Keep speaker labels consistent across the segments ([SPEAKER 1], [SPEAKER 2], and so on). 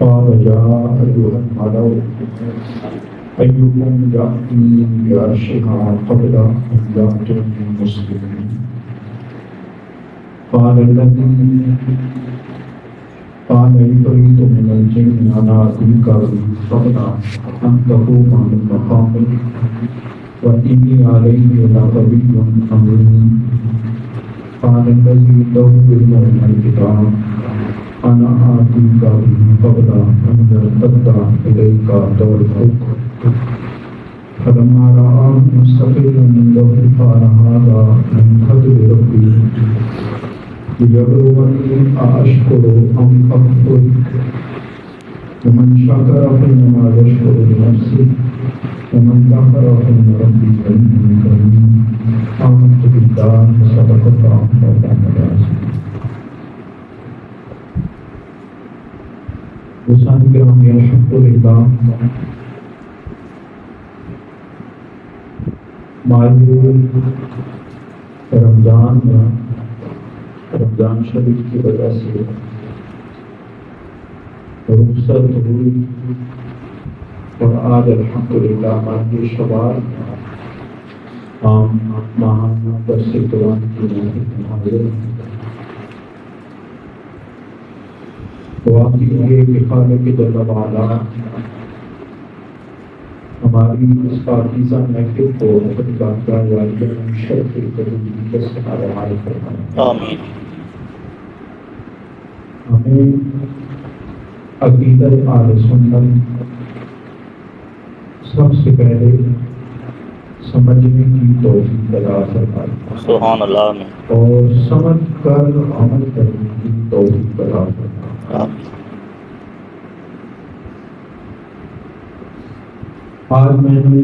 [SPEAKER 1] قال يا أيها الملأ أيكم يأتي بعرشها قبل أن يأتوني مسلمين قال العفريت من الجن أنا آتيك قبل أن تقوم من مقامك وإني عليه لقوي أمين قال الذي عنده علم من الكتاب أنا آتيك قبل أن يرتد إليك طرفك فلما رآه مستقلا عنده قال هذا من فضل ربي ليبلوني أأشكر أم أكفر ومن شكر فإنما يشكر لنفسه ومن كفر فإن ربي كريم آمنت بالله وصدق الله وكان رسولا. دوستان گرامی، الحمدللہ ماہ رمضان میں رمضان شریف کی وجہ سے رخصت ہوئی اور آج الحمدللہ ماہ شوال عام ماہانہ درس قرآن کی حاضر ہیں. دعا کیجیے کہ خالق جل وعلا ہماری اس پاکیزہ محفل کو اپنی بارگاہ والیہ میں شرف قبولی کے سہارے حال فرمائے.
[SPEAKER 2] آمین.
[SPEAKER 1] ہمیں عقیدت اہل سنت سب سے پہلے سمجھنے کی توفیق عطا فرمائے.
[SPEAKER 2] سبحان اللہ.
[SPEAKER 1] اور سمجھ کر عمل کرنے کی توفیق عطا فرمائے. آج میں نے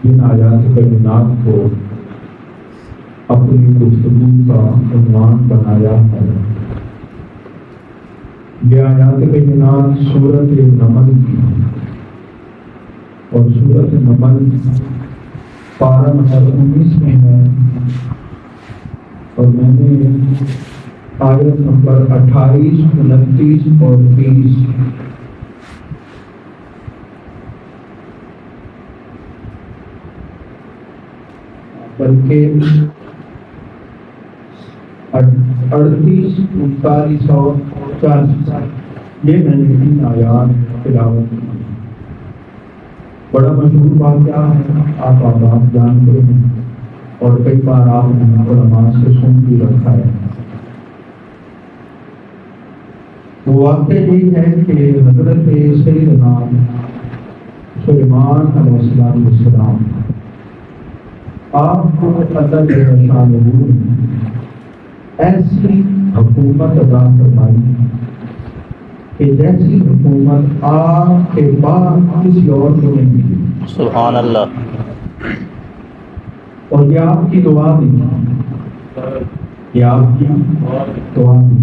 [SPEAKER 1] جن آیات بینات کو اپنی گفتگو کا عنوان بنایا ہے، یہ آیات بینات سورۃ نمل کی اور سورۃ نمل پارہ نمبر 19 میں ہے اور میں نے آیت نمبر 28، 29 اور 30 بلکہ 38، 39 اور 40 یہ میں نے 3 آیات تلاوت کی. بڑا مشہور واقعہ ہے، آپ آباد جانتے ہیں اور کئی بار آپ نے علماء سے سن بھی رکھا ہے. وہ واقعہ یہ ہے کہ حضرت سیدنا سلیمان علیہ السلام آپ کو اللہ جل شانہ ایسی حکومت عطا فرمائی کہ جیسی حکومت آپ کے بعد کسی اور کو نہیں ملی.
[SPEAKER 2] سبحان اللہ.
[SPEAKER 1] اور یہ آپ کی دعا بھی، یہ آپ کی دعا بھی.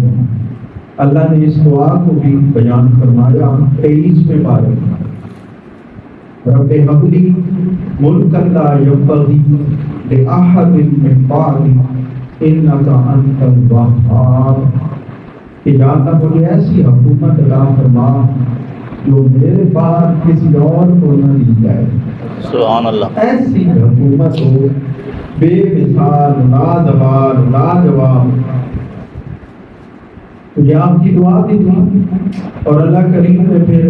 [SPEAKER 1] اللہ نے اس دعا کو بھی بیان فرمایا 23ویں پارے میں، رب هب لی ملکا لا ينبغی لأحد من بعدی انک انت الوہاب، کہ یا اللہ مجھے ایسی حکومت عطا فرما جو میرے بعد کسی اور کو نہ دی جائے.
[SPEAKER 2] سبحان اللہ.
[SPEAKER 1] ایسی حکومت ہو بے مثال، لازوال، لاجواب. یہ آپ کی دعا بھی تھی اور اللہ کریم نے پھر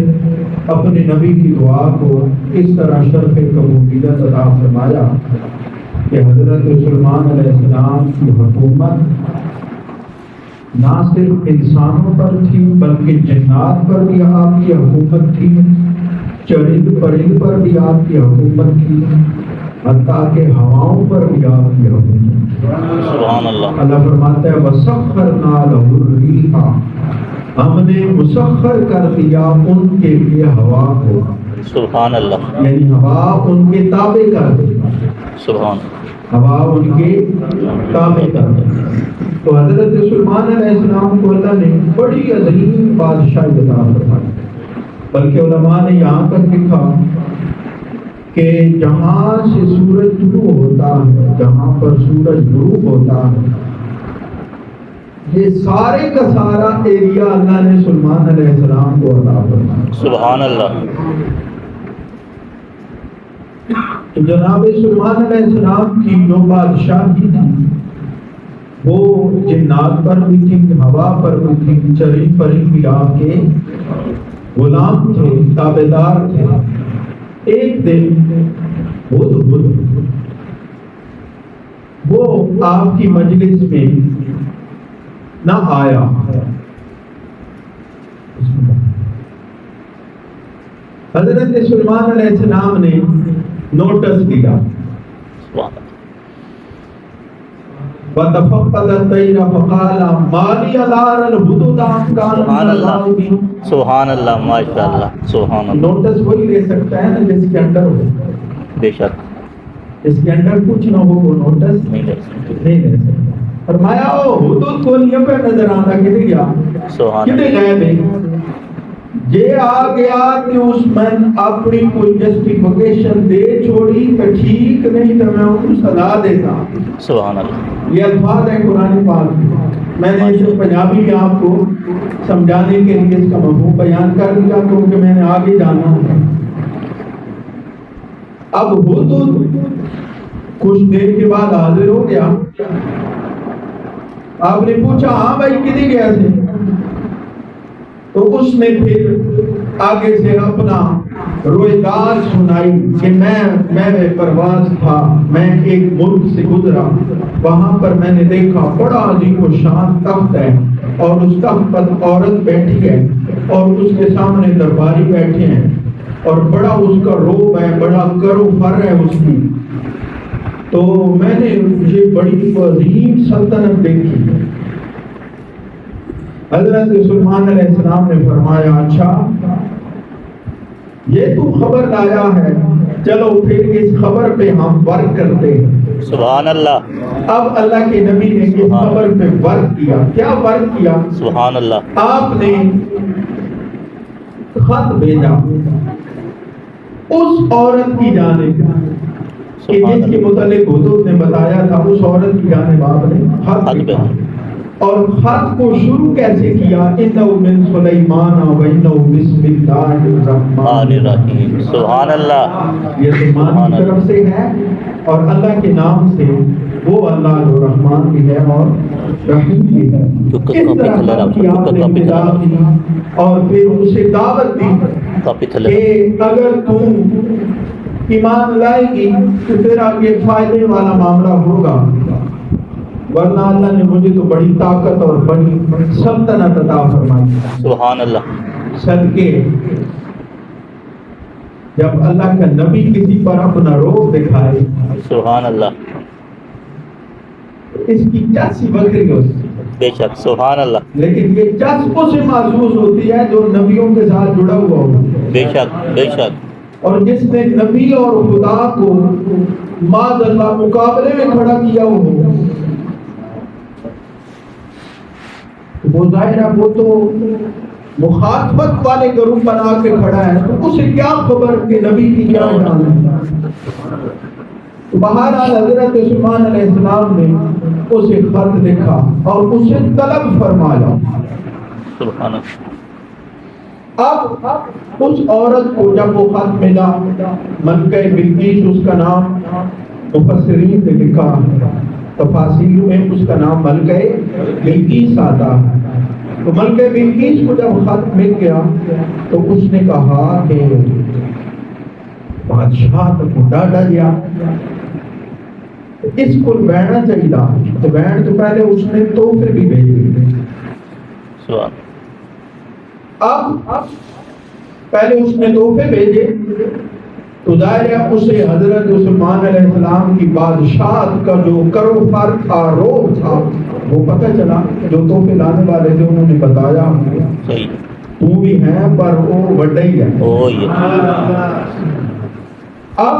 [SPEAKER 1] اپنے نبی کی دعا کو اس طرح شرف قبولیت عطا فرمایا کہ حضرت سلیمان علیہ السلام کی حکومت نہ صرف انسانوں پر تھی بلکہ جنات پر بھی آپ کی حکومت تھی، چرند پرند پر بھی آپ کی حکومت تھی، حتیٰ کہ ہواؤں پر بھی آپ کی حکومت.
[SPEAKER 2] سبحان اللہ.
[SPEAKER 1] اللہ فرماتا ہے وَسَخَّرْنَا لَهُ الرِّيحَ، ہم نے مسخر کر دیا ان کے لیے ہوا کو.
[SPEAKER 2] سبحان اللہ
[SPEAKER 1] یعنی ہوا ان کے تابع کر دے،
[SPEAKER 2] سبحان
[SPEAKER 1] ہوا ان کے تابع کر دے۔ تو حضرت سلیمان علیہ السلام کو اللہ نے بڑی عظیم بادشاہی عطا فرمائی، بلکہ علماء نے یہاں تک لکھا کہ جہاں سے سورج طلوع ہوتا ہے، جہاں پر سورج غروب ہوتا ہے، یہ سارے کا سارا ایریا اللہ نے سلیمان علیہ السلام کو عطا فرمایا۔
[SPEAKER 2] سبحان اللہ
[SPEAKER 1] تو جناب سلیمان علیہ السلام کی جو بادشاہی تھی وہ جنات پر بھی تھی، ہوا پر بھی تھی، چرند پرند بھی آپ کے غلام تھے، تابع دار تھے۔ ایک دن وہ آپ کی مجلس میں نہ آیا، حضرت سلیمان علیہ السلام نے نوٹس دیا، وَتَفَقَّدَ الطَّيْرَ فَقَالَ مَا لِيَ لَا أَرَى الْهُدْهُدَ أَمْ كَانَ
[SPEAKER 2] سبحان
[SPEAKER 1] مِنَ
[SPEAKER 2] اللہ
[SPEAKER 1] الْغَائِبِينَ۔
[SPEAKER 2] سبحان اللہ ماشاء اللہ سبحان اللہ
[SPEAKER 1] نوٹس وہی لے سکتا ہے نا جس کے اندر ہو،
[SPEAKER 2] بے شک
[SPEAKER 1] اس کے اندر کچھ نہ ہو وہ نوٹس
[SPEAKER 2] نہیں لے سکتے۔
[SPEAKER 1] نہیں لے سکتا۔ فرمایا او حدود کو نہیں پہ نظر آتا کدھر گیا،
[SPEAKER 2] سبحان
[SPEAKER 1] کدھر
[SPEAKER 2] اللہ
[SPEAKER 1] غائب ہے۔ یہ آ گیا کہ اس میں اپنی کوئی جسٹیفیکیشن دے چھوڑی تو ٹھیک نہیں تو میں ان کو سزا دیتا۔
[SPEAKER 2] سبحان اللہ
[SPEAKER 1] یہ الفاظ ہے قرآن پاک میں، میں نے اسے پنجابی میں آپ کو سمجھانے کے لیے اس کا مفہوم بیان کر دیا کیونکہ میں نے آگے جانا ہے۔ اب حدود کچھ دیر کے بعد حاضر ہو گیا، آپ نے پوچھا ہاں بھائی کدھر گیا تھے؟ تو اس نے پھر آگے سے اپنا رویداد سنائی کہ میں پرواز تھا، میں ایک ملک سے گزرا، وہاں پر میں نے دیکھا بڑا عظیم و شان تخت ہے اور اس تخت پر عورت بیٹھی ہے اور اس کے سامنے درباری بیٹھے ہیں اور بڑا اس کا روب ہے، بڑا کر و فر ہے اس کی۔ تو میں نے یہ بڑی عظیم سلطنت دیکھی۔ حضرت سلیمان علیہ السلام نے فرمایا اچھا یہ تو خبر لایا ہے، چلو پھر اس خبر پہ ہم ورک کرتے ہیں۔
[SPEAKER 2] سبحان اللہ
[SPEAKER 1] اب اللہ کے نبی نے اس خبر پہ ورک کیا۔ کیا ورک کیا؟
[SPEAKER 2] سبحان اللہ
[SPEAKER 1] آپ نے خط بھیجا اس عورت کی جانب کہ جس کے متعلق حضور نے بتایا تھا، اس عورت کی جانب آپ نے خط بھیجا۔ اور خط کو شروع کیسے کیا؟ اِنَّهُ مِن سُلَيْمَانَ وَإِنَّهُ بِسْمِ اللَّهِ الرَّحْمَٰنِ الرَّحِيمِ۔
[SPEAKER 2] سبحان اللہ
[SPEAKER 1] یہ سلیمان کی طرف سے ہے اور اللہ کے نام سے، وہ اللہ جو رحمان بھی ہے اور رحیم بھی ہے۔ اس طرح خط کی آپ نے ابتدا کی اور پھر اسے دعوت دی کہ اگر تم ایمان لائے گی تو پھر آگے فائدے والا معاملہ ہوگا، ورنہ اللہ نے مجھے تو بڑی طاقت اور بڑی سلطنت عطا فرمائی۔
[SPEAKER 2] سبحان اللہ
[SPEAKER 1] صدقے جب اللہ کا نبی کسی پر اپنا روب دکھائے،
[SPEAKER 2] سبحان اللہ
[SPEAKER 1] اس کی چس بکری ہوتی ہے،
[SPEAKER 2] بے شک سبحان اللہ
[SPEAKER 1] لیکن یہ چس اسے محسوس ہوتی ہے جو نبیوں کے ساتھ جڑا ہوا ہو۔
[SPEAKER 2] بے شک بے شک
[SPEAKER 1] اور جس نے نبی اور خدا کو معاذ اللہ مقابلے میں کھڑا کیا ہو، وہ ظاہر ہے وہ تو مخاطبت والے گروپ بنا کے کھڑا ہے، تو اسے کیا خبر کہ نبی کی کیا جان ہے۔ بہرحال حضرت سلیمان علیہ السلام نے اسے خط لکھا اور اسے طلب فرمایا۔
[SPEAKER 2] سبحان اللہ
[SPEAKER 1] اب اس عورت کو جب وہ خط ملا، ملکہ بلقیس اس کا نام، مفسرین نے لکھا تفاسیر میں اس کا نام ملکہ بلقیس آتا ہے۔ تو ملکہ بلقیس کو جب خط مل گیا تو اس نے کہا کہ بادشاہ تو بڑھا ڈر گیا، اس کو بیٹھنا چاہیے۔ تو بیٹھ تو پہلے اس نے تحفے بھی بھیجے۔
[SPEAKER 2] سبحان
[SPEAKER 1] اب پہلے اس نے تحفے بھیجے تو ظاہر ہے اسے حضرت سلیمان علیہ السلام کی بادشاہت کا جو کرو فر تھا، روب تھا، وہ پتہ چلا۔ جو تحفے لانے والے تھے انہوں نے بتایا
[SPEAKER 2] صحیح
[SPEAKER 1] تو بھی ہے پر وہ بڑا ہی ہے.
[SPEAKER 2] او یہ
[SPEAKER 1] اب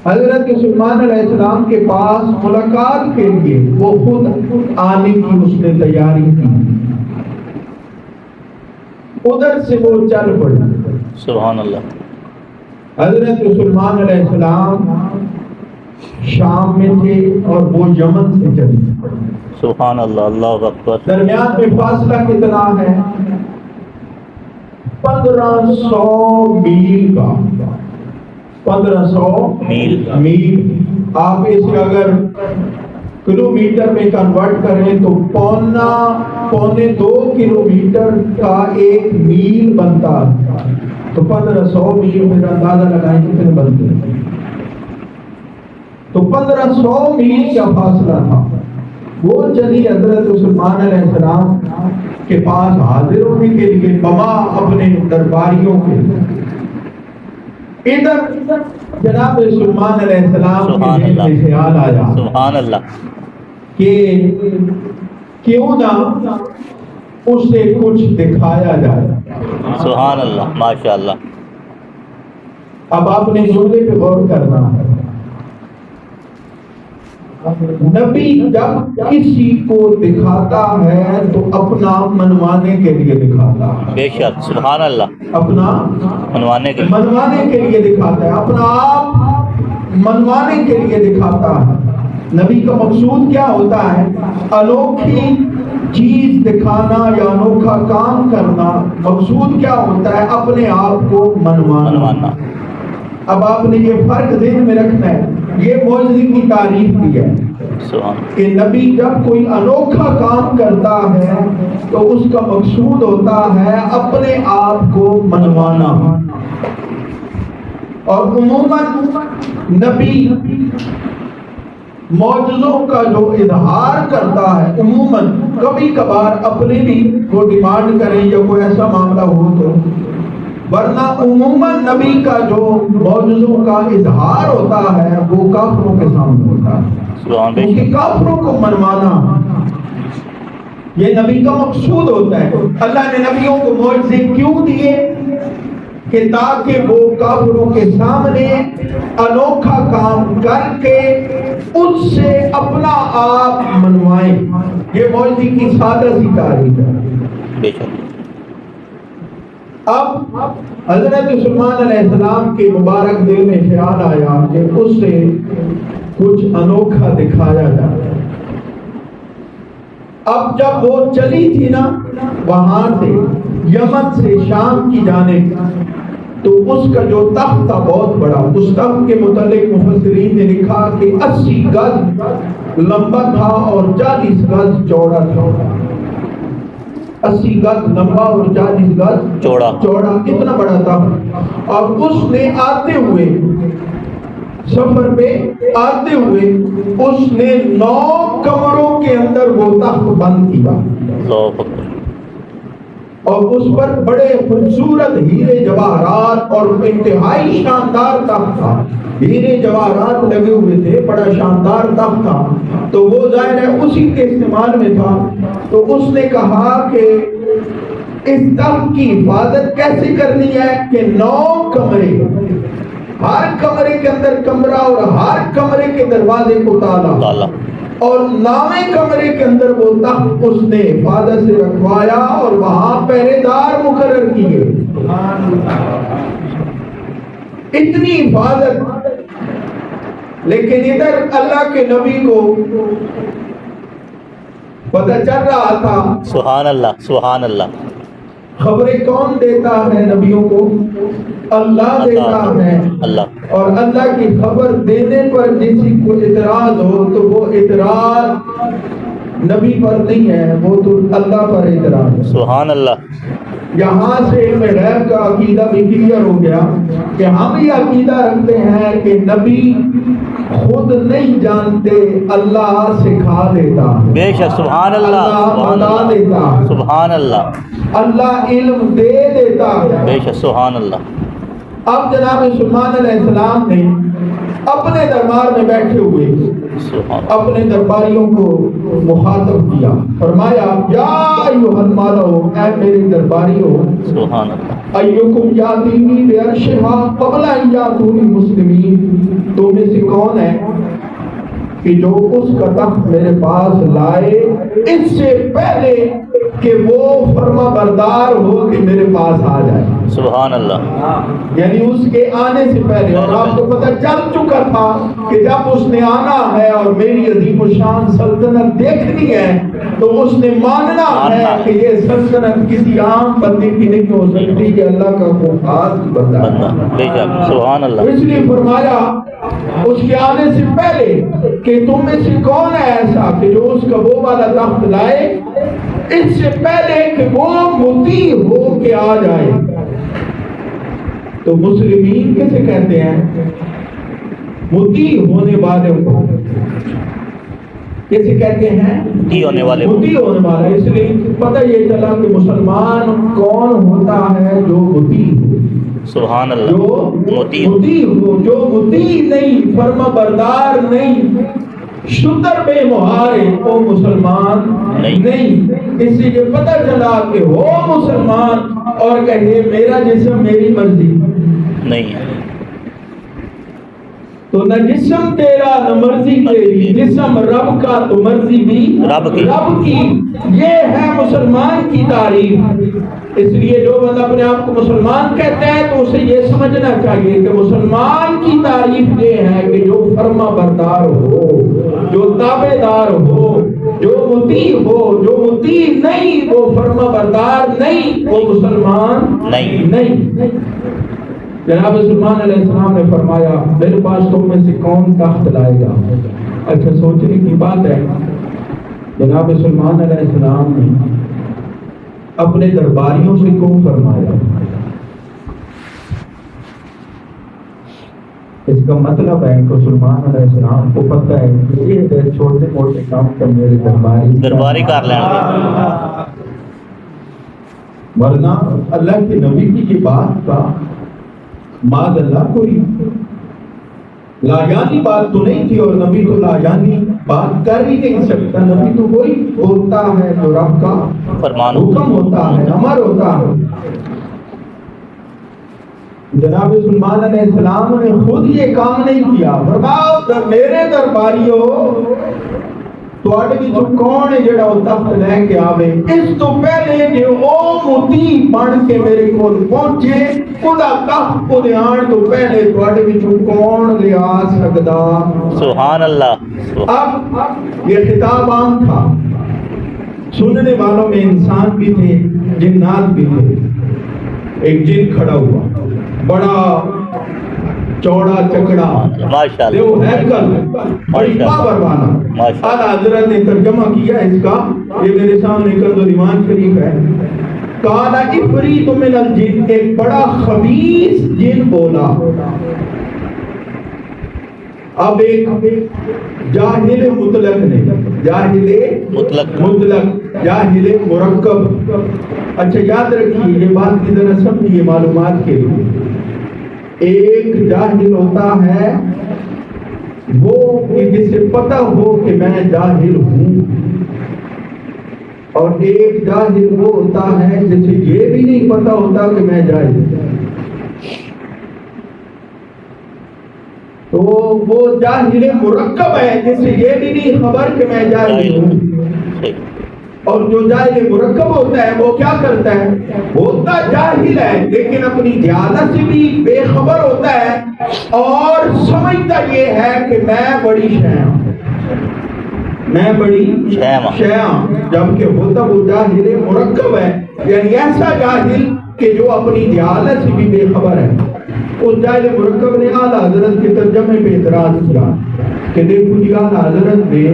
[SPEAKER 1] حضرت سلیمان علیہ السلام کے پاس ملاقات کے لیے وہ خود آنے کی اس نے تیاری کی. ادھر سے وہ چل پڑے.
[SPEAKER 2] سبحان اللہ.
[SPEAKER 1] حضرت سلیمان علیہ السلام شام میں تھے اور وہ یمن سے چلے.
[SPEAKER 2] سبحان اللہ. اللہ اکبر.
[SPEAKER 1] درمیان میں فاصلہ کتنا ہے؟ 1500 میل کا. 1500 میل. آپ اسے اگر کلومیٹر میں کنورٹ کریں تو پونے 2 کلومیٹر کا 1 میل بنتا ہے. تو 1500 میل میں اندازہ لگائیں کتنے بنتے ہیں. تو 1500 میل کا فاصلہ تھا. وہ چلی حضرت سلیمان علیہ السلام کے پاس حاضر ہونے کے لیے بما اپنے درباریوں کے. ادھر جناب سلیمان علیہ السلام کے دل میں خیال آیا
[SPEAKER 2] سبحان اللہ
[SPEAKER 1] کہ کیوں نہ اسے کچھ دکھایا جائے.
[SPEAKER 2] سبحان اللہ. ماشاء اللہ.
[SPEAKER 1] اب آپ نے جملے پہ غور کرنا ہے. نبی جب کسی کو دکھاتا ہے تو اپنا منوانے کے لیے دکھاتا ہے.
[SPEAKER 2] بے شک. سبحان اللہ.
[SPEAKER 1] اپنا
[SPEAKER 2] منوانے کے
[SPEAKER 1] لیے دکھاتا ہے. اپنا آپ منوانے کے لیے دکھاتا ہے. نبی کا مقصود کیا ہوتا ہے؟ انوکھی چیز دکھانا یا انوکھا کام کرنا. مقصود کیا ہوتا ہے؟ اپنے آپ کو منوانا. اب آپ نے یہ فرق ذہن میں رکھنا ہے. یہ معجزے کی تعریف کی ہے کہ نبی جب کوئی انوکھا کام کرتا ہے تو اس کا مقصود ہوتا ہے اپنے آپ کو منوانا. اور عموماً نبی معجزوں کا جو اظہار کرتا ہے عموماً کبھی کبھار اپنے بھی وہ ڈیمانڈ کریں یا کوئی ایسا معاملہ ہو تو، ورنہ عموماً نبی کا جو معجزوں کا اظہار ہوتا ہے وہ کافروں کے سامنے ہوتا ہے. کیونکہ کافروں کو منوانا یہ نبی کا مقصود ہوتا ہے. اللہ نے نبیوں کو معجزے کیوں دیے؟ کہ تاکہ وہ کافروں کے سامنے انوکھا کام کر کے اس سے اپنا آپ منوائیں. یہ معجزے کی سادہ سی تعریف ہے. اب حضرت سلیمان علیہ السلام کے مبارک دل میں خیال آیا کہ اس سے کچھ انوکھا دکھایا جائے. اب جب وہ چلی تھی نا وہاں سے یمن سے شام کی جانب، تو اس کا جو تخت تھا بہت بڑا. اس تخت کے متعلق مفسرین نے لکھا کہ 80 گز لمبا تھا اور 40 گز چوڑا تھا. 80 گز لمبا اور 40 گز چوڑا. اتنا بڑا تھا. اور اس نے آتے ہوئے سفر پہ آتے ہوئے اس نے 9 کمروں کے اندر وہ تخت بند کیا اور اس پر بڑے خوبصورت ہیرے جواہرات اور انتہائی شاندار تخت تھا. ہیرے جواہرات لگے ہوئے تھے. بڑا شاندار تخت تھا. تو وہ ظاہر ہے اسی کے استعمال میں تھا. تو اس نے کہا کہ اس تخت کی حفاظت کیسے کرنی ہے کہ 9 کمرے، ہر کمرے کے اندر کمرہ اور ہر کمرے کے دروازے کو تالا اور 9ویں کمرے کے اندر وہ تخت اس نے حفاظت سے رکھوایا اور وہاں پہرے دار مقرر کیے. اتنی حفاظت. لیکن ادھر اللہ کے نبی کو پتہ چل رہا تھا.
[SPEAKER 2] سبحان اللہ. سبحان اللہ.
[SPEAKER 1] خبریں کون دیتا ہے نبیوں کو؟ اللہ دیتا ہے. اور اللہ کی خبر دینے پر کسی کو اعتراض ہو تو وہ اعتراض نبی پر نہیں ہے، وہ تو اللہ پر اعتراض ہے.
[SPEAKER 2] سبحان اللہ.
[SPEAKER 1] یہاں سے علم غیب کا عقیدہ بھی کلیئر ہو گیا کہ ہم یہ عقیدہ رکھتے ہیں کہ نبی خود نہیں جانتے، اللہ سکھا دیتا ہے.
[SPEAKER 2] بے شک. سبحان اللہ.
[SPEAKER 1] بتا دیتا ہے.
[SPEAKER 2] سبحان اللہ.
[SPEAKER 1] اللہ علم دے دیتا ہے.
[SPEAKER 2] بے شک. سبحان اللہ.
[SPEAKER 1] اب جناب سلیمان علیہ السلام نے اپنے دربار میں بیٹھے ہوئے
[SPEAKER 2] سبحان
[SPEAKER 1] اپنے درباریوں کو مخاطب کیا، فرمایا یا ایھا الملأ، اے میرے درباریوں،
[SPEAKER 2] سبحان اللہ
[SPEAKER 1] ایکم یاتینی بعرشھا قبل ان یاتونی مسلمین، تم میں سے کون ہے کہ جو اس کا تخت میرے پاس لائے اس سے پہلے کہ وہ فرما بردار ہو کہ میرے پاس آ جائے،
[SPEAKER 2] سبحان اللہ
[SPEAKER 1] یعنی اس کے آنے سے پہلے۔ اور آپ کو پتہ چل چکا تھا کہ جب اس نے آنا ہے اور میری عظیم الشان سلطنت دیکھنی ہے تو اس نے ماننا ہے کہ یہ سلطنت کسی عام بندے کی نہیں ہو سکتی، کہ اللہ کا کوئی خاص بندہ ہے۔
[SPEAKER 2] بے شک سبحان اللہ
[SPEAKER 1] اس لیے فرمایا اس کے آنے سے پہلے کہ تم میں سے کون ہے ایسا کہ جو اس کا وہ والا تخت لائے اس سے پہلے کہ وہ مطیع ہو کے آ جائے۔ تو مسلمین کیسے کہتے ہیں؟ مطیع ہونے والے کو کیسے کہتے ہیں؟
[SPEAKER 2] مطیع ہونے والے کو۔
[SPEAKER 1] مطیع ہونے والا۔ اس لیے پتہ یہ چلا کہ مسلمان کون ہوتا ہے؟ جو مطیع ہو،
[SPEAKER 2] سبحان اللہ
[SPEAKER 1] جو
[SPEAKER 2] مطیع
[SPEAKER 1] مطیع ہو، جو مطیع نہیں، فرما بردار نہیں، شتر بے مہارے، وہ مسلمان نہیں۔ اس سے یہ پتہ چلا کہ ہو مسلمان اور کہے میرا جسم میری مرضی
[SPEAKER 2] نہیں ہے،
[SPEAKER 1] تو نہ جسم تیرا نہ مرضی تیری، جسم رب کا تو مرضی بھی
[SPEAKER 2] رب کی۔
[SPEAKER 1] یہ ہے مسلمان کی تعریف۔ اس لیے جو بندہ اپنے آپ کو مسلمان کہتا ہے تو اسے یہ سمجھنا چاہیے کہ مسلمان کی تعریف یہ ہے کہ جو فرما بردار ہو، جو تابع دار ہو، جو مطیع ہو۔ جو مطیع نہیں وہ فرما بردار نہیں، وہ مسلمان نہیں۔ جناب سلیمان علیہ السلام نے فرمایا میرے پاس تم میں سے کون تخت لائے گا؟ اچھا سوچنے کی بات ہے، جناب سلیمان علیہ السلام نے اپنے درباریوں سے کیوں فرمایا؟ اس کا مطلب ہے کہ سلیمان علیہ السلام کو پتہ ہے کہ یہ چھوٹے موٹے کام تو میرے درباری
[SPEAKER 2] کر لیں گے،
[SPEAKER 1] ورنہ اللہ کے نبی کی یہ بات کا معاذ اللہ کوئی لاجانی بات تو نہیں تھی، اور نبی تو لاجانی بات کر ہی نہیں سکتا۔ نبی تو وہی بولتا ہے جو رب کا
[SPEAKER 2] فرمان
[SPEAKER 1] حکم ہوتا ہے، امر ہوتا ہے۔ جناب سلیمان علیہ السلام نے خود یہ کام نہیں کیا، فرمایا میرے درباریوں تواڈے وچوں کون ہے جڑا او تخت لے کے آوے اس تو پہلے کہ او مطیع بن کے میرے کول پہنچے، خدا تخت کو آن تو پہلے تواڈے وچوں کون لے آ سکدا؟
[SPEAKER 2] سبحان اللہ۔
[SPEAKER 1] اب یہ خطاب عام تھا، سننے والوں میں انسان بھی تھے، جنات بھی تھے۔ ایک جن کھڑا ہوا، بڑا چوڑا چکڑا
[SPEAKER 2] ماشاءاللہ
[SPEAKER 1] دیو ہیکل، بڑی پاور والا۔ اعلیٰ حضرت نے ترجمہ کیا اس کا، یہ میرے سامنے کنز ایمان شریف ہے۔ قال عفریت من الجن، ایک بڑا خبیث جن بولا۔ اب ایک جاہل مطلق نے، جاہل مطلق، جاہل مرکب۔ اچھا یاد رکھیے یہ بات کی ذرا سمجھیے معلومات کے لیے۔ ایک جاہل ہوتا ہے وہ کہ جسے پتہ ہو کہ میں جاہل ہوں، اور ایک جاہل وہ ہوتا ہے جسے یہ بھی نہیں پتہ ہوتا کہ میں جاہل ہوں۔ تو وہ جاہل مرکب ہے جسے یہ بھی نہیں خبر کہ میں جاہل ہوں۔ اور جو جاہل مرکب ہوتا ہے وہ کیا کرتا ہے؟ ہوتا جاہل ہے لیکن اپنی جہالت سے بھی بے خبر ہوتا ہے اور سمجھتا یہ ہے کہ میں بڑی شے ہوں، میں بڑی شے ہوں، جبکہ ہوتا وہ جاہل مرکب ہے، یعنی ایسا جاہل کہ جو اپنی جہالت سے بھی بے خبر ہے۔ اس جاہل مرکب نے اعلیٰ حضرت کے ترجمے پہ اعتراض کیا کہ دیکھو جی اعلیٰ حضرت نے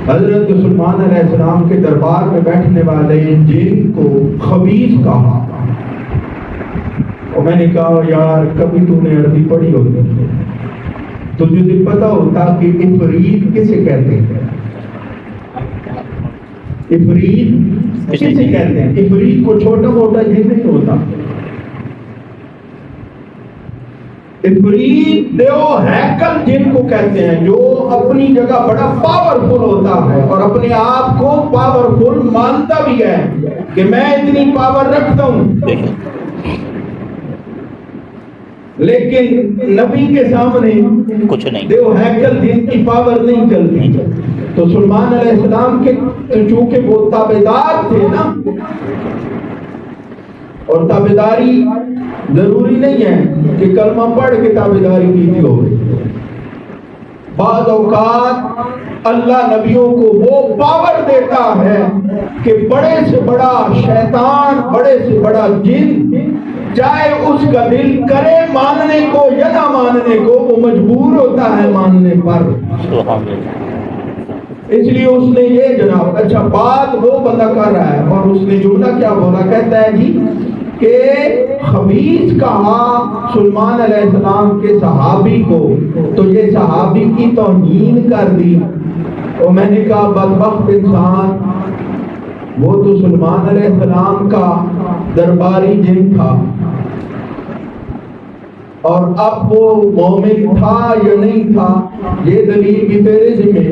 [SPEAKER 1] حضرت سلیمان علیہ السلام کے دربار میں بیٹھنے والے جن کو خبیث کہا، اور میں نے کہا یار کبھی تو نے عربی پڑھی ہوگی تو تجھے پتہ ہوتا کہ عفریت کسے کہتے ہیں؟ عفریت کسے کہتے ہیں؟ عفریت کو چھوٹا موٹا جن نہیں ہوتا، عفریت دیو ہیکل جن کو کہتے ہیں، جو اپنی جگہ بڑا پاورفل ہوتا ہے اور اپنے آپ کو پاورفل مانتا بھی ہے کہ میں اتنی پاور رکھتا ہوں، لیکن نبی کے سامنے
[SPEAKER 2] کچھ نہیں۔
[SPEAKER 1] دیو ہیکل جن کی پاور نہیں چلتی۔ تو سلیمان علیہ السلام کے چونکہ وہ تابعدار تھے نا، اور تابعداری ضروری نہیں ہے کہ کلمہ پڑھ کے تابعداری کی ہو۔ بعض اوقات اللہ نبیوں کو وہ پاور دیتا ہے کہ بڑے سے بڑا شیطان، بڑے سے بڑا جن، چاہے اس کا دل کرے ماننے کو یا نہ ماننے کو، وہ مجبور ہوتا ہے ماننے پر۔ اس لیے اس نے یہ جناب، اچھا بات وہ بندہ کر رہا ہے اور اس نے جملہ کیا بولا، کہتا ہے جی کہ خبیث کہا سلیمان علیہ السلام کے صحابی کو، تو یہ صحابی کی توہین کر دی۔ اور میں نے کہا بدبخت انسان، وہ تو سلیمان علیہ السلام کا درباری جن تھا، اور اب وہ مومن تھا یا نہیں تھا یہ دلیل بھی تیرے ذمہ،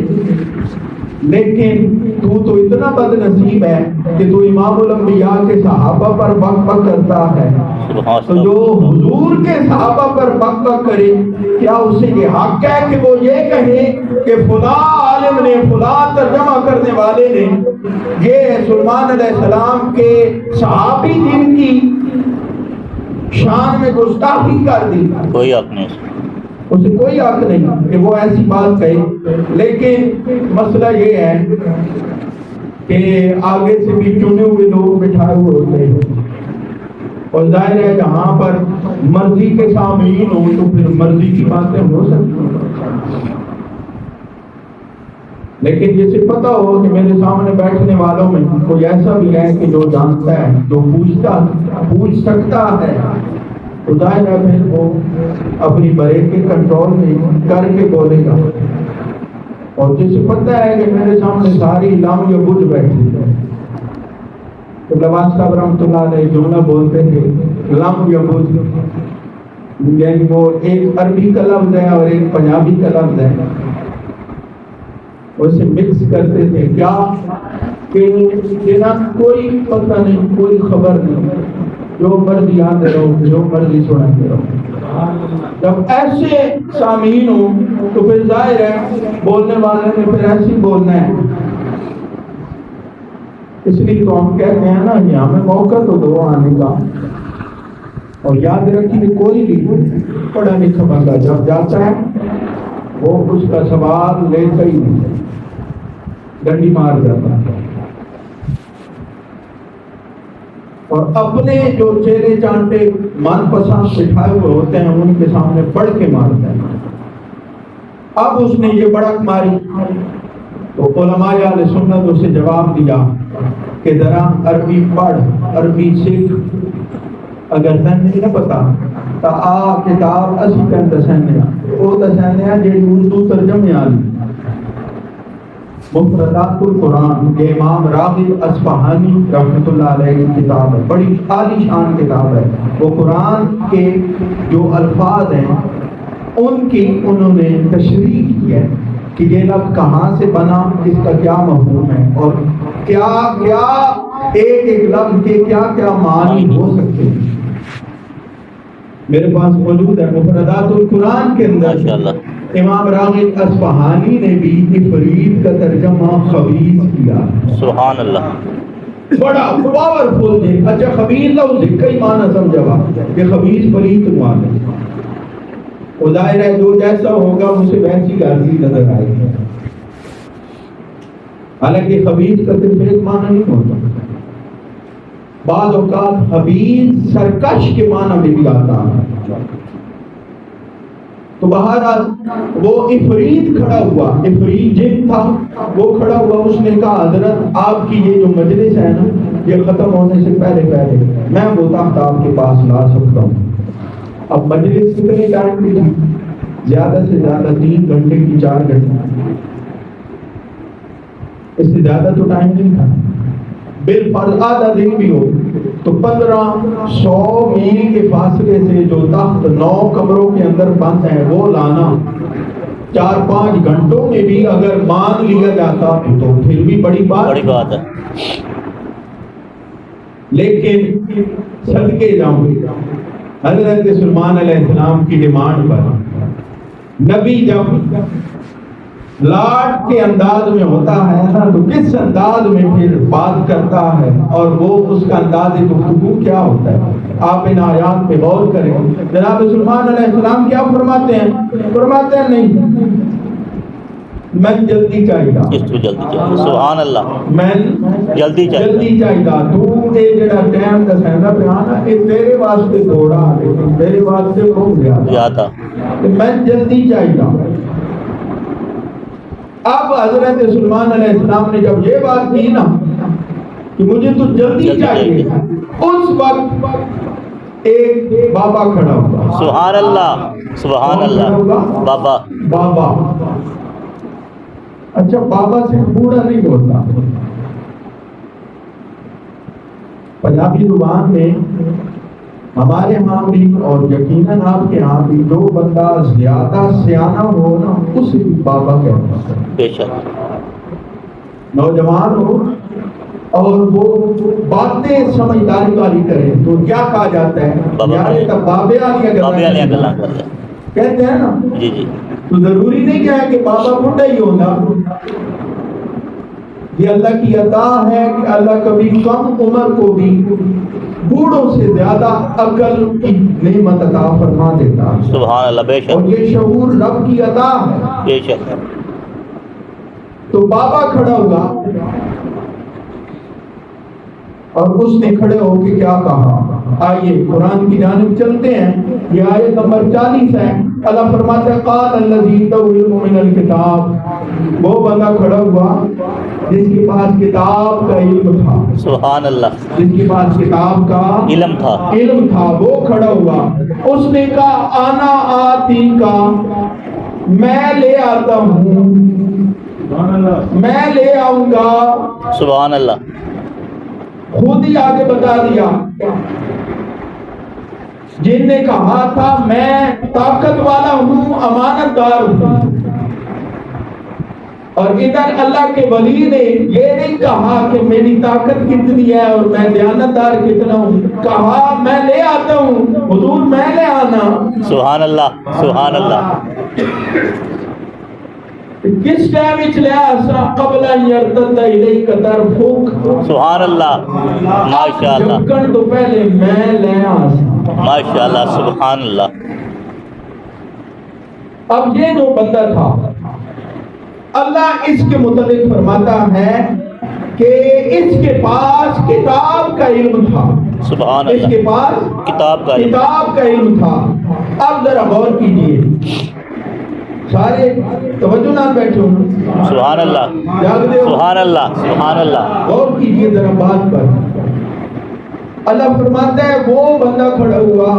[SPEAKER 1] لیکن تو اتنا بد نصیب ہے کہ تو امام الانبیاء کے صحابہ پر بک بک کرتا ہے۔ تو جو حضور کے صحابہ پر بک بک کرے، کیا اسے یہ حق ہے کہ وہ یہ کہے کہ فلاں عالم نے، فلاں ترجمہ کرنے والے نے یہ سلیمان علیہ السلام کے صحابی جن کی شان میں گستاخی کر دی؟
[SPEAKER 2] کوئی حق نہیں،
[SPEAKER 1] اسے کوئی حق نہیں کہ وہ ایسی بات کہے۔ لیکن مسئلہ یہ ہے کہ آگے سے بھی چنے ہوئے لوگ بٹھائے ہوئے ہوتے ہیں، اور ظاہر ہے جہاں پر مرضی کے سامعین ہوں تو پھر مرضی کی باتیں ہو سکتی ہیں۔ لیکن جسے پتا ہو کہ میرے سامنے بیٹھنے والوں میں کوئی ایسا بھی ہے کہ جو جانتا ہے، جو پوچھ سکتا ہے، تو ظاہر ہے پھر وہ اپنی بریک کے کنٹرول میں کر کے بولے گا۔ اور جسے پتا ہے کہ میرے سامنے ساری لام یا بدھ بیٹھی ہے، تو لواس صاحب رحمۃ اللہ علیہ جملہ بولتے تھے لام یا بدھ، یعنی وہ ایک عربی کا لفظ ہے اور ایک پنجابی کا لفظ ہے، اسے مکس کرتے تھے، کیا کہ کوئی پتہ نہیں، کوئی خبر نہیں، جو مرضی آتے رہو، جو مرضی سناتے رہو۔ جب ایسے سامعین ہوں تو پھر ظاہر ہے بولنے والے نے پھر ایسے بولنا ہے۔ اس لیے تو ہم کہتے ہیں نا، یہاں میں موقع تو دو آنے کا، اور یاد رکھیے کوئی بھی پڑھا لکھا بندہ جب جاتا ہے وہ اس کا سوال لیتا ہی نہیں، ڈنڈی مار جاتا ہے، اور اپنے جو چہرے چانٹے من پسند بٹھائے ہوئے ہوتے ہیں ان کے سامنے پڑھ کے مارتا ہے۔ اب اس نے یہ بڑک ماری تو علماء اہل سنت اسے جواب دیا کہ ذرا عربی پڑھ، عربی سیکھ، اگر تن نہیں نہ پتا تو آ کتاب اسی کن دسنے وہ دسنے جی اردو ترجمے والی مفردات القرآن، یہ امام راغب اصفہانی رحمۃ اللہ علیہ کی کتاب ہے، بڑی عالی شان کتاب ہے۔ وہ قرآن کے جو الفاظ ہیں ان کی انہوں نے تشریح کی ہے کہ یہ لفظ کہاں سے بنا، اس کا کیا مفہوم ہے، اور کیا کیا ایک ایک لفظ کے کیا کیا معنی ہو سکتے ہیں۔ میرے پاس موجود ہے مفردات القرآن کے اندر امام راغب اصفہانی نے بھی عفریت کا ترجمہ خبیث کیا۔
[SPEAKER 2] سبحان اللہ،
[SPEAKER 1] بڑا پاورفل ہے۔ اچھا خبیث لفظ کئی معنی سمجھا کہ خبیث پلیت معنی، وہ ظاہر ہے جو جیسا ہوگا اسے ویسی غلطی نظر آئے گی، حالانکہ خبیث کا صرف ایک معنی نہیں ہوتا، بعض اوقات خبیث سرکش کے معنی میں بھی آتا ہے۔ تو بہرحال وہ عفریت کھڑا ہوا، عفریت جن تھا وہ کھڑا ہوا، اس نے کہا حضرت آپ کی یہ جو مجلس ہے نا یہ ختم ہونے سے پہلے پہلے میں وہ تخت آپ کے پاس لا سکتا ہوں۔ اب مجلس کتنے ٹائم کی تھی؟ زیادہ سے زیادہ 3 گھنٹے کی، 4 گھنٹے، اس سے زیادہ تو ٹائم نہیں تھا۔ بالفرض آدھا دن بھی ہو تو 1500 میل کے فاصلے سے جو تخت 9 کمروں کے اندر بند ہے وہ لانا 4-5 گھنٹوں میں بھی اگر مان لیا جاتا تو پھر بھی بڑی بات
[SPEAKER 2] ہے.
[SPEAKER 1] لیکن صدقے جاؤں حضرت سلیمان علیہ السلام کی ڈیمانڈ پر نبی جب لاٹ کے انداز میں ہوتا ہے نا تو کس انداز میں پھر بات کرتا ہے اور وہ اس کا انداز گفتگو کیا ہوتا ہے. آپ ان آیات پہ غور کریں. جناب سلیمان علیہ السلام کیا فرماتے ہیں نہیں میں جلدی چاہیے
[SPEAKER 2] اس کو جلدی چاہیے. سبحان اللہ.
[SPEAKER 1] میں
[SPEAKER 2] جلدی
[SPEAKER 1] چاہیے تو اے جڑا ٹائم دسیندا پیا نا اے تیرے واسطے تھوڑا لیکن میرے واسطے بہت زیادہ میں جلدی چاہیے. اب حضرت سلیمان علیہ السلام نے جب یہ بات کی نا کہ مجھے تو جلدی چاہیے اس وقت ایک بابا کھڑا ہوا.
[SPEAKER 2] سبحان اللہ. سبحان اللہ. بابا.
[SPEAKER 1] اچھا بابا سے بوڑھا نہیں ہوتا. پنجابی زبان میں ہمارے ہاں بھی اور یقیناً آپ کے ہاں بھی جو بندہ زیادہ سیانا ہو نا اسے بابا کہتے ہیں.
[SPEAKER 2] بے شک.
[SPEAKER 1] نوجوان ہو اور وہ باتیں سمجھداری والی کرے تو کیا کہا جاتا ہے یار تب بابے والی گلاں کہتے ہیں نا.
[SPEAKER 2] جی.
[SPEAKER 1] تو ضروری نہیں کیا ہے کہ بابا بوڑھا ہی ہوگا. یہ اللہ کی عطا ہے کہ اللہ کبھی کم عمر کو بھی بوڑھوں سے زیادہ عقل کی نعمت عطا فرما دیتا ہے.
[SPEAKER 2] سبحان اللہ. بے شک.
[SPEAKER 1] اور یہ شعور رب کی عطا ہے.
[SPEAKER 2] بے شک.
[SPEAKER 1] تو بابا کھڑا ہوا اور اس نے کھڑے ہو کے کیا کہا. آئیے قرآن کی جانب چلتے ہیں. یہ آیت نمبر 40 ہے. اللہ فرماتا ہے قال الذی عنده علم من الکتاب. وہ بندہ کھڑا ہوا جس کے پاس کتاب کا علم تھا.
[SPEAKER 2] سبحان اللہ.
[SPEAKER 1] جس کے پاس کتاب کا علم تھا وہ کھڑا ہوا. اس نے کہا آنا آتی کا میں لے آتا ہوں میں لے آؤں گا.
[SPEAKER 2] سبحان اللہ.
[SPEAKER 1] خود ہی آگے بتا دیا. جن نے کہا تھا میں طاقت والا ہوں امانت دار ہوں اور ادھر اللہ کے ولی نے یہ نہیں کہا کہ میری طاقت کتنی ہے اور میں دیانتدار کتنا ہوں. کہا میں لے آتا ہوں حضور میں لے آنا.
[SPEAKER 2] سبحان اللہ. سبحان اللہ.
[SPEAKER 1] کس ٹائم اچھلیا اسا قبل ان یرتد الیک طرفک.
[SPEAKER 2] سبحان اللہ. ماشاءاللہ.
[SPEAKER 1] جھکن تو پہلے میں لے آسا.
[SPEAKER 2] ماشاءاللہ. سبحان اللہ.
[SPEAKER 1] اب یہ جو بندہ تھا اللہ اس کے متعلق فرماتا ہے کہ اس کے پاس کتاب کا علم تھا.
[SPEAKER 2] سبحان اللہ.
[SPEAKER 1] اس کے پاس
[SPEAKER 2] کتاب
[SPEAKER 1] کا علم تھا. اب ذرا غور کیجئے سارے توجہ نہ بیٹھے ہوں.
[SPEAKER 2] سبحان اللہ. سبحان اللہ. سبحان اللہ.
[SPEAKER 1] غور کیجئے ذرا بات پر. اللہ فرماتا ہے وہ بندہ کھڑا ہوا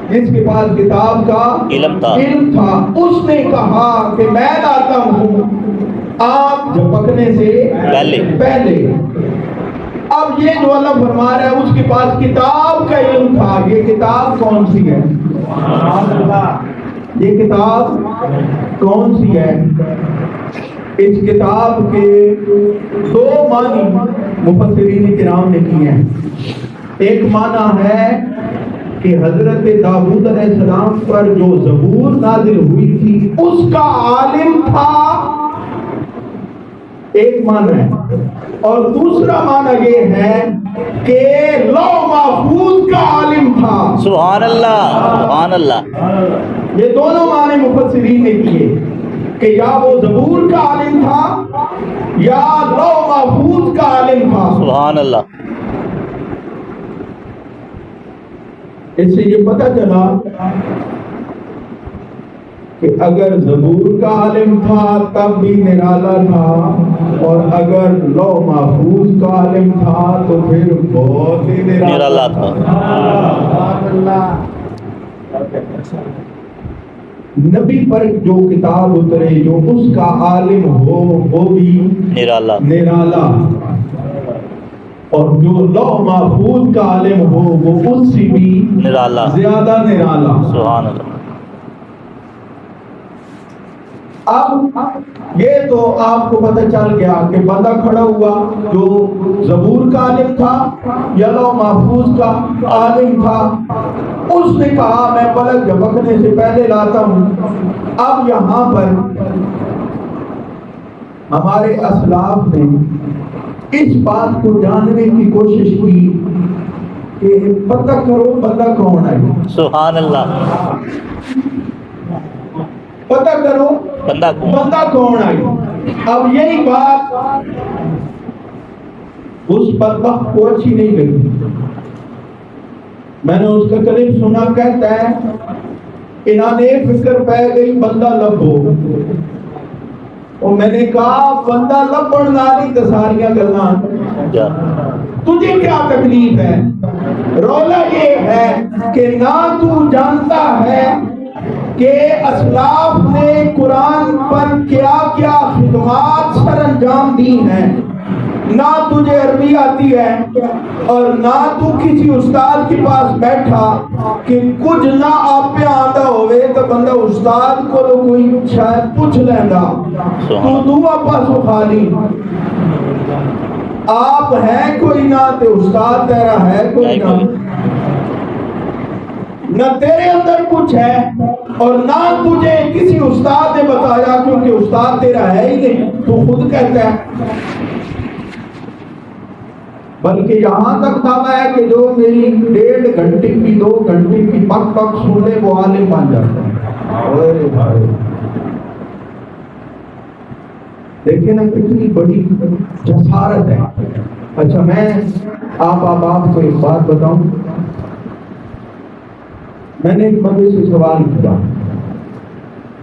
[SPEAKER 1] جس کے پاس کتاب کا علم تھا. اس نے کہا کہ میں لاتا ہوں آم جھپکنے سے پہلے. اب یہ جو اللہ فرما رہا ہے اس کے پاس کتاب کا علم تھا. یہ کتاب کون سی ہے؟ یہ کتاب کون سی ہے؟ اس کتاب کے 2 معنی مفسرین کرام نے کیے ہیں. ایک معنی ہے کہ حضرت داؤد علیہ السلام پر جو زبور نازل ہوئی تھی اس کا عالم تھا. ایک معنی ہے. اور دوسرا معنی یہ ہے کہ لوح محفوظ کا عالم تھا.
[SPEAKER 2] سبحان اللہ. سبحان اللہ.
[SPEAKER 1] یہ دونوں معنی مفسرین نے کیے کہ یا وہ زبور کا عالم تھا یا لوح محفوظ کا عالم تھا.
[SPEAKER 2] سبحان اللہ.
[SPEAKER 1] اس سے یہ پتہ چلا کہ اگر زبور کا عالم تھا تب بھی نرالا تھا اور اگر لوح محفوظ کا عالم تھا تو پھر بہت ہی نرالا تھا. نبی پر جو کتاب اترے جو اس کا عالم ہو وہ بھی نرالا. اور جو لوح محفوظ کا عالم ہو وہ اس سے بھی
[SPEAKER 2] نرالا
[SPEAKER 1] زیادہ نرالا.
[SPEAKER 2] سبحان اللہ.
[SPEAKER 1] اب یہ تو آپ کو پتہ چل گیا کہ بندہ کھڑا ہوا جو زبور کا عالم تھا یا لوح محفوظ کا عالم تھا. اس نے کہا میں پلک جھپکنے سے پہلے لاتا ہوں. اب یہاں پر ہمارے اسلاف نے اس بات کو جاننے کی کوشش کی کہ پتہ کرو بندہ کون ہے.
[SPEAKER 2] سبحان اللہ.
[SPEAKER 1] پتہ کرو
[SPEAKER 2] بندہ
[SPEAKER 1] کون ہے. اب یہی بات اس بدبخت کو اچھی نہیں لگی. میں نے اس کا کلپ سنا, کہتا ہے انہوں نے فکر پہ گئی بندہ لبو. اور میں نے کہا بندہ لبن نالی تو ساریاں گلاں, تجھے کیا تکلیف ہے؟ رولا یہ ہے کہ نہ تو جانتا ہے کہ اسلاف نے قرآن پر کیا کیا خدمات سر انجام دی ہیں, نہ تجھے عربی آتی ہے اور نہ تو کسی استاد کے پاس بیٹھا کہ کچھ نہ آپ پہ آندہ ہوئے تو بندہ استاد کو تو کوئی شاید پوچھ لینا تو دعا پاسو خالی. آپ ہیں کوئی نہ تے استاد تیرا ہے کوئی نہ تیرے اندر کچھ ہے اور نہ تجھے کسی استاد نے بتایا کیونکہ استاد تیرا ہے ہی نہیں, تو خود کہتا ہے. بلکہ یہاں تک دعویٰ ہے کہ جو میری 1.5 گھنٹے کی 2 گھنٹے کی پک پک سن لے وہ عالم بن جاتا ہے. دیکھیں نا کتنی بڑی جسارت ہے. اچھا میں آپ کو ایک بات بتاؤں. میں نے ایک بندے سے سوال کیا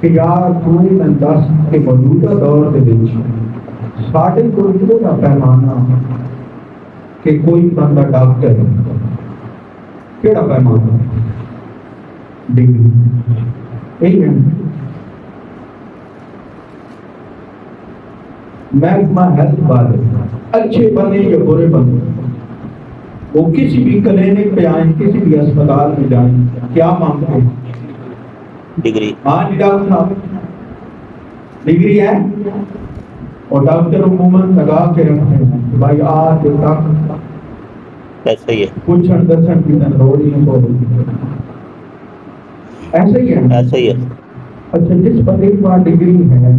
[SPEAKER 1] کہ یار تمہیں میں دس کے موجودہ دور کے وچ ساڈے کول کیڑا پیمانہ کہ کوئی بندہ ڈاکٹر ہے, کیڑا پیمانہ ڈگری یہی ہے. محکمہ ہیلتھ والے اچھے بنے یا برے بنے وہ کسی بھی کلینک پہ آئیں, کسی بھی اسپتال میں جائیں, کیا مانگتے ہیں؟
[SPEAKER 2] ڈگری.
[SPEAKER 1] ہاں جی ڈاکٹر صاحب ڈگری ہے. اور ڈاکٹر عموماً لگا کے رکھتے ہیں بھائی آج تک
[SPEAKER 2] ایسا ہی ہے,
[SPEAKER 1] کچھ اندرسن کی تنروڑی کو ایسا ہی ہے.
[SPEAKER 2] ایسا ہی ہے.
[SPEAKER 1] اچھا جس بندے کے پاس ڈگری ہے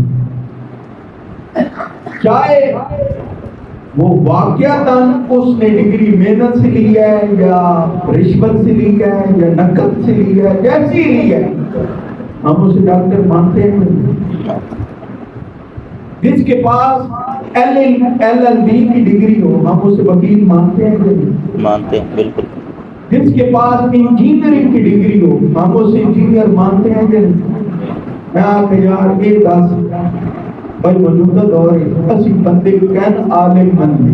[SPEAKER 1] چاہے وہ واقعتاً اس نے ڈگری محنت سے لی ہے یا رشوت سے لی ہے یا نقد سے لی ہے, جیسی لی ہے ہم اسے ڈاکٹر مانتے ہیں. جس کے پاس LLB کی ڈگری ہو ہم اسے وکیل مانتے ہیں.
[SPEAKER 2] مانتے ہیں بالکل.
[SPEAKER 1] جس کے پاس انجینئرنگ کی ڈگری ہو ہم اسے انجینئر مانتے ہیں. میں آپ کے یار یہ دس بھائی موجودہ دور ہے اسی بندے کہن عالم بن گئے.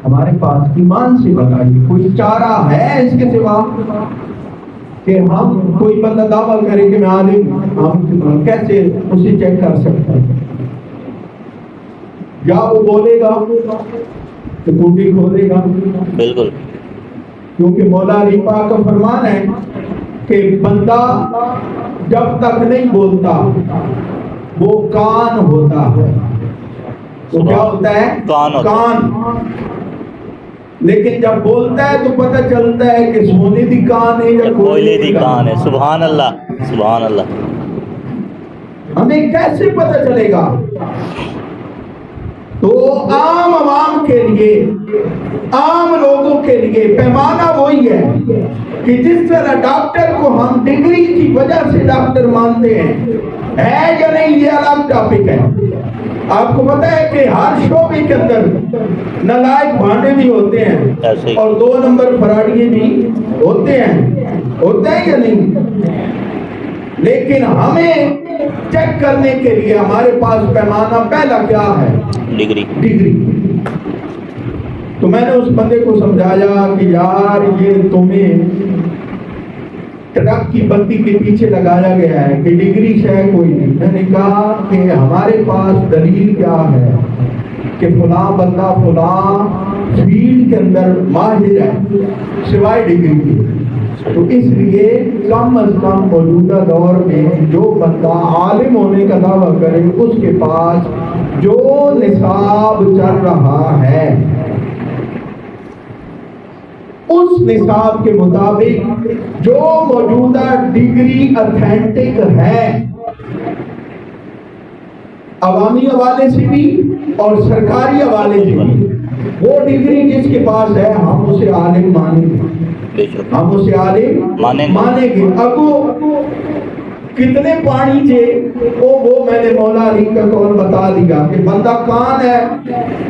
[SPEAKER 1] ہمارے پاس ایمان سے بتائیے کوئی چارہ ہے اس کے سوا کہ ہم کوئی بندہ دعویٰ کرے کہ میں عالم, ہم کیسے اسے چیک کر سکتے ہیں؟ یا وہ بولے گا تو کنڈی کھولے گا. بالکل. کیونکہ مولا علی پاک کا فرمان ہے کہ بندہ جب تک نہیں بولتا وہ کان ہوتا ہے. تو کیا ہوتا ہے؟ کان. لیکن جب بولتا ہے تو پتہ چلتا ہے کہ سونے دی کان ہے یا کوئلے دی کان ہے.
[SPEAKER 2] سبحان اللہ سبحان اللہ.
[SPEAKER 1] ہمیں کیسے پتہ چلے گا؟ تو عام عوام کے لیے, عام لوگوں کے لیے پیمانہ وہی ہے کہ جس طرح ڈاکٹر کو ہم ڈگری کی وجہ سے ڈاکٹر مانتے ہیں, ہے یا نہیں یہ الگ ٹاپک ہے. آپ کو پتہ ہے کہ ہر شعبے کے اندر نالائق بھانڈے بھی ہوتے ہیں اور 2 نمبر فراڈیے بھی ہوتے ہیں یا نہیں؟ لیکن ہمیں چیک کرنے کے لیے ہمارے پاس پیمانہ پہلا کیا ہے؟ ڈگری. تو میں نے اس بندے کو سمجھایا کہ یار یہ تمہیں ٹرک کی بتی کے پیچھے لگایا گیا ہے کہ ڈگری ہے کوئی نہیں. میں نے کہا کہ ہمارے پاس دلیل کیا ہے کہ فلاں بندہ فلاں فیلڈ کے اندر ماہر ہے سوائے ڈگری کے. تو اس لیے کم از کم موجودہ دور میں جو بندہ عالم ہونے کا دعویٰ کرے اس کے پاس جو نصاب چل رہا ہے اس نصاب کے مطابق جو موجودہ ڈگری اتھینٹک ہے عوامی حوالے سے بھی اور سرکاری حوالے سے بھی، وہ ڈگری جس کے پاس ہے ہم اسے عالم مانیں گے، ہم اسے عالم مانیں گے. اب وہ کتنے پانی تھے وہ میں نے مولا علی کا قول بتا دیا کہ بندہ کان ہے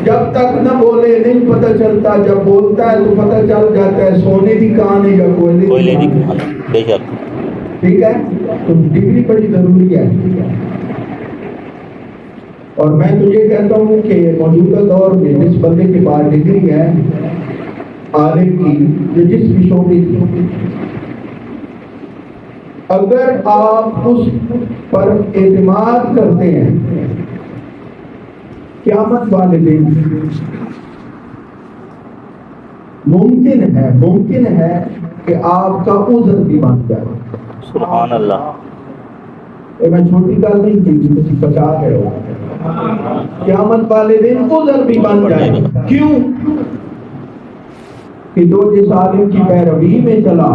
[SPEAKER 1] جب تک نہ بولے نہیں پتہ چلتا، جب بولتا ہے تو پتہ چل جاتا ہے سونے کی کان ہے یا کوئلے کی کان. ٹھیک ہے، تو ڈگری بڑی ضروری ہے. اور میں تجھے کہتا ہوں کہ موجودہ دور میں جس بندے کے پاس ڈگری ہے عالم کی یا جس بھی شعبے کی، اگر آپ اس پر اعتماد کرتے ہیں قیامت والے دن ممکن ہے کہ آپ کا عذر بھی بن جائے.
[SPEAKER 2] سبحان اللہ.
[SPEAKER 1] میں چھوٹی گل نہیں کی کسی بچا گئے ہو. قیامت والے دن عذر بھی بن جائے. کیوں کہ جو جس عالم کی پیروی میں چلا،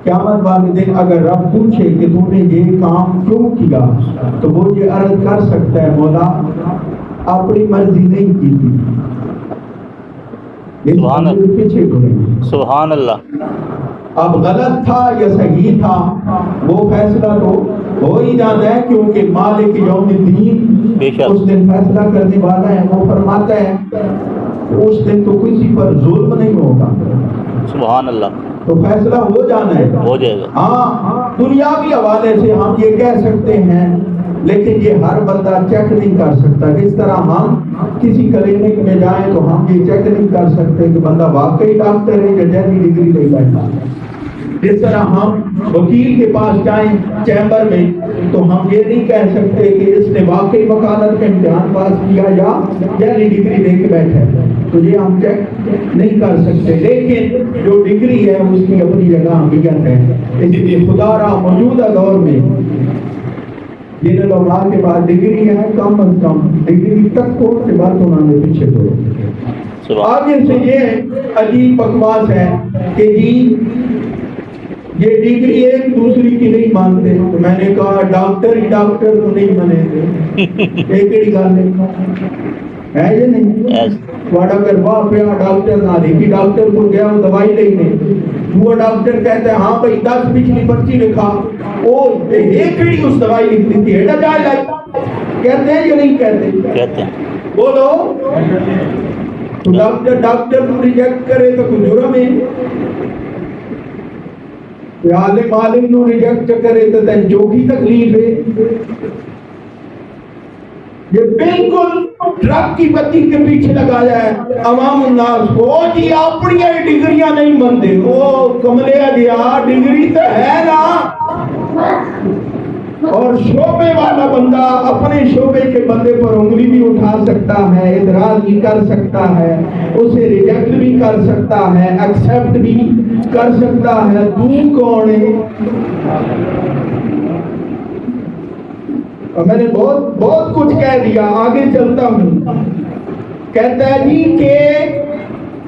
[SPEAKER 1] قیامت والے دن اگر رب پوچھے کہ تم نے یہ کام کیوں کیا تو وہ یہ عرض کر سکتا ہے مولا اپنی مرضی نہیں کی تھی.
[SPEAKER 2] سبحان اللہ.
[SPEAKER 1] اب غلط تھا یا صحیح تھا وہ فیصلہ تو ہو ہی جاتا ہے، کیونکہ مالک یوم الدین اس دن فیصلہ کرنے والا ہے. وہ فرماتا ہے اس دن تو کسی پر ظلم نہیں ہوگا.
[SPEAKER 2] سبحان اللہ.
[SPEAKER 1] تو فیصلہ ہو جانا ہے، ہو جائے گا. ہاں دنیاوی حوالے سے ہم یہ کہہ سکتے ہیں، لیکن یہ ہر بندہ چیک نہیں کر سکتا. جس طرح ہم کسی کلینک میں جائیں تو ہم یہ چیک نہیں کر سکتے کہ بندہ واقعی ڈاکٹر ہے یا جیسی ڈگری لے بیٹھا. جس طرح ہم وکیل کے پاس جائیں چیمبر میں تو ہم یہ نہیں کہہ سکتے کہ اس نے واقعی وکالت کا امتحان پاس کیا یا جیسی ڈگری لے کے بیٹھا ہے، تو یہ ہم چیک نہیں کر سکتے. لیکن جو ڈگری ہے اس کی اپنی جگہ اہمیت ہے. اس لیے خدا را موجودہ دور میں جن علماء کے بعد ڈگری ہے کم از کم ڈگری تک کو کے بعد انہوں نے پیچھے چھوڑو. آگے سے یہ عجیب بکواس ہے کہ جی یہ ڈگری ایک دوسری کی نہیں مانتے. تو میں نے کہا ڈاکٹر ہی ڈاکٹر تو نہیں مانے گے. ایک ہی گل ہے یہ نہیں تھوڑا کر واہ پیا ڈاکٹر نہ دیکھی ڈاکٹر کو گیا وہ دوائی لینے وہ ڈاکٹر کہتا ہے ہاں بھائی 10 پچھلی پرچی لکھا وہ ایک ہی اس دوائی لکھ دیتی ہے کہتے ہیں یا نہیں کہتے بولو. تو ڈاکٹر کو ریجیکٹ کرے تو کوئی جرم ہے. عالم نو ریجیکٹ کرے تو تین جو کی تکلیف ہے. یہ بالکل ٹرک کی بتی کے پیچھے لگایا ہے عوام الناس کو. جی اپنی ڈگریاں نہیں بنتے وہ کملے گیا ڈگری تو ہے نا. اور شعبے والا بندہ اپنے شعبے کے بندے پر انگلی بھی اٹھا سکتا ہے، اعتراض بھی کر سکتا ہے، اسے ریجیکٹ بھی کر سکتا ہے، ایکسپٹ بھی کر سکتا ہے. تو کون ہے؟ اور میں نے بہت کچھ کہہ دیا. آگے چلتا ہوں. کہتا ہے جی کہ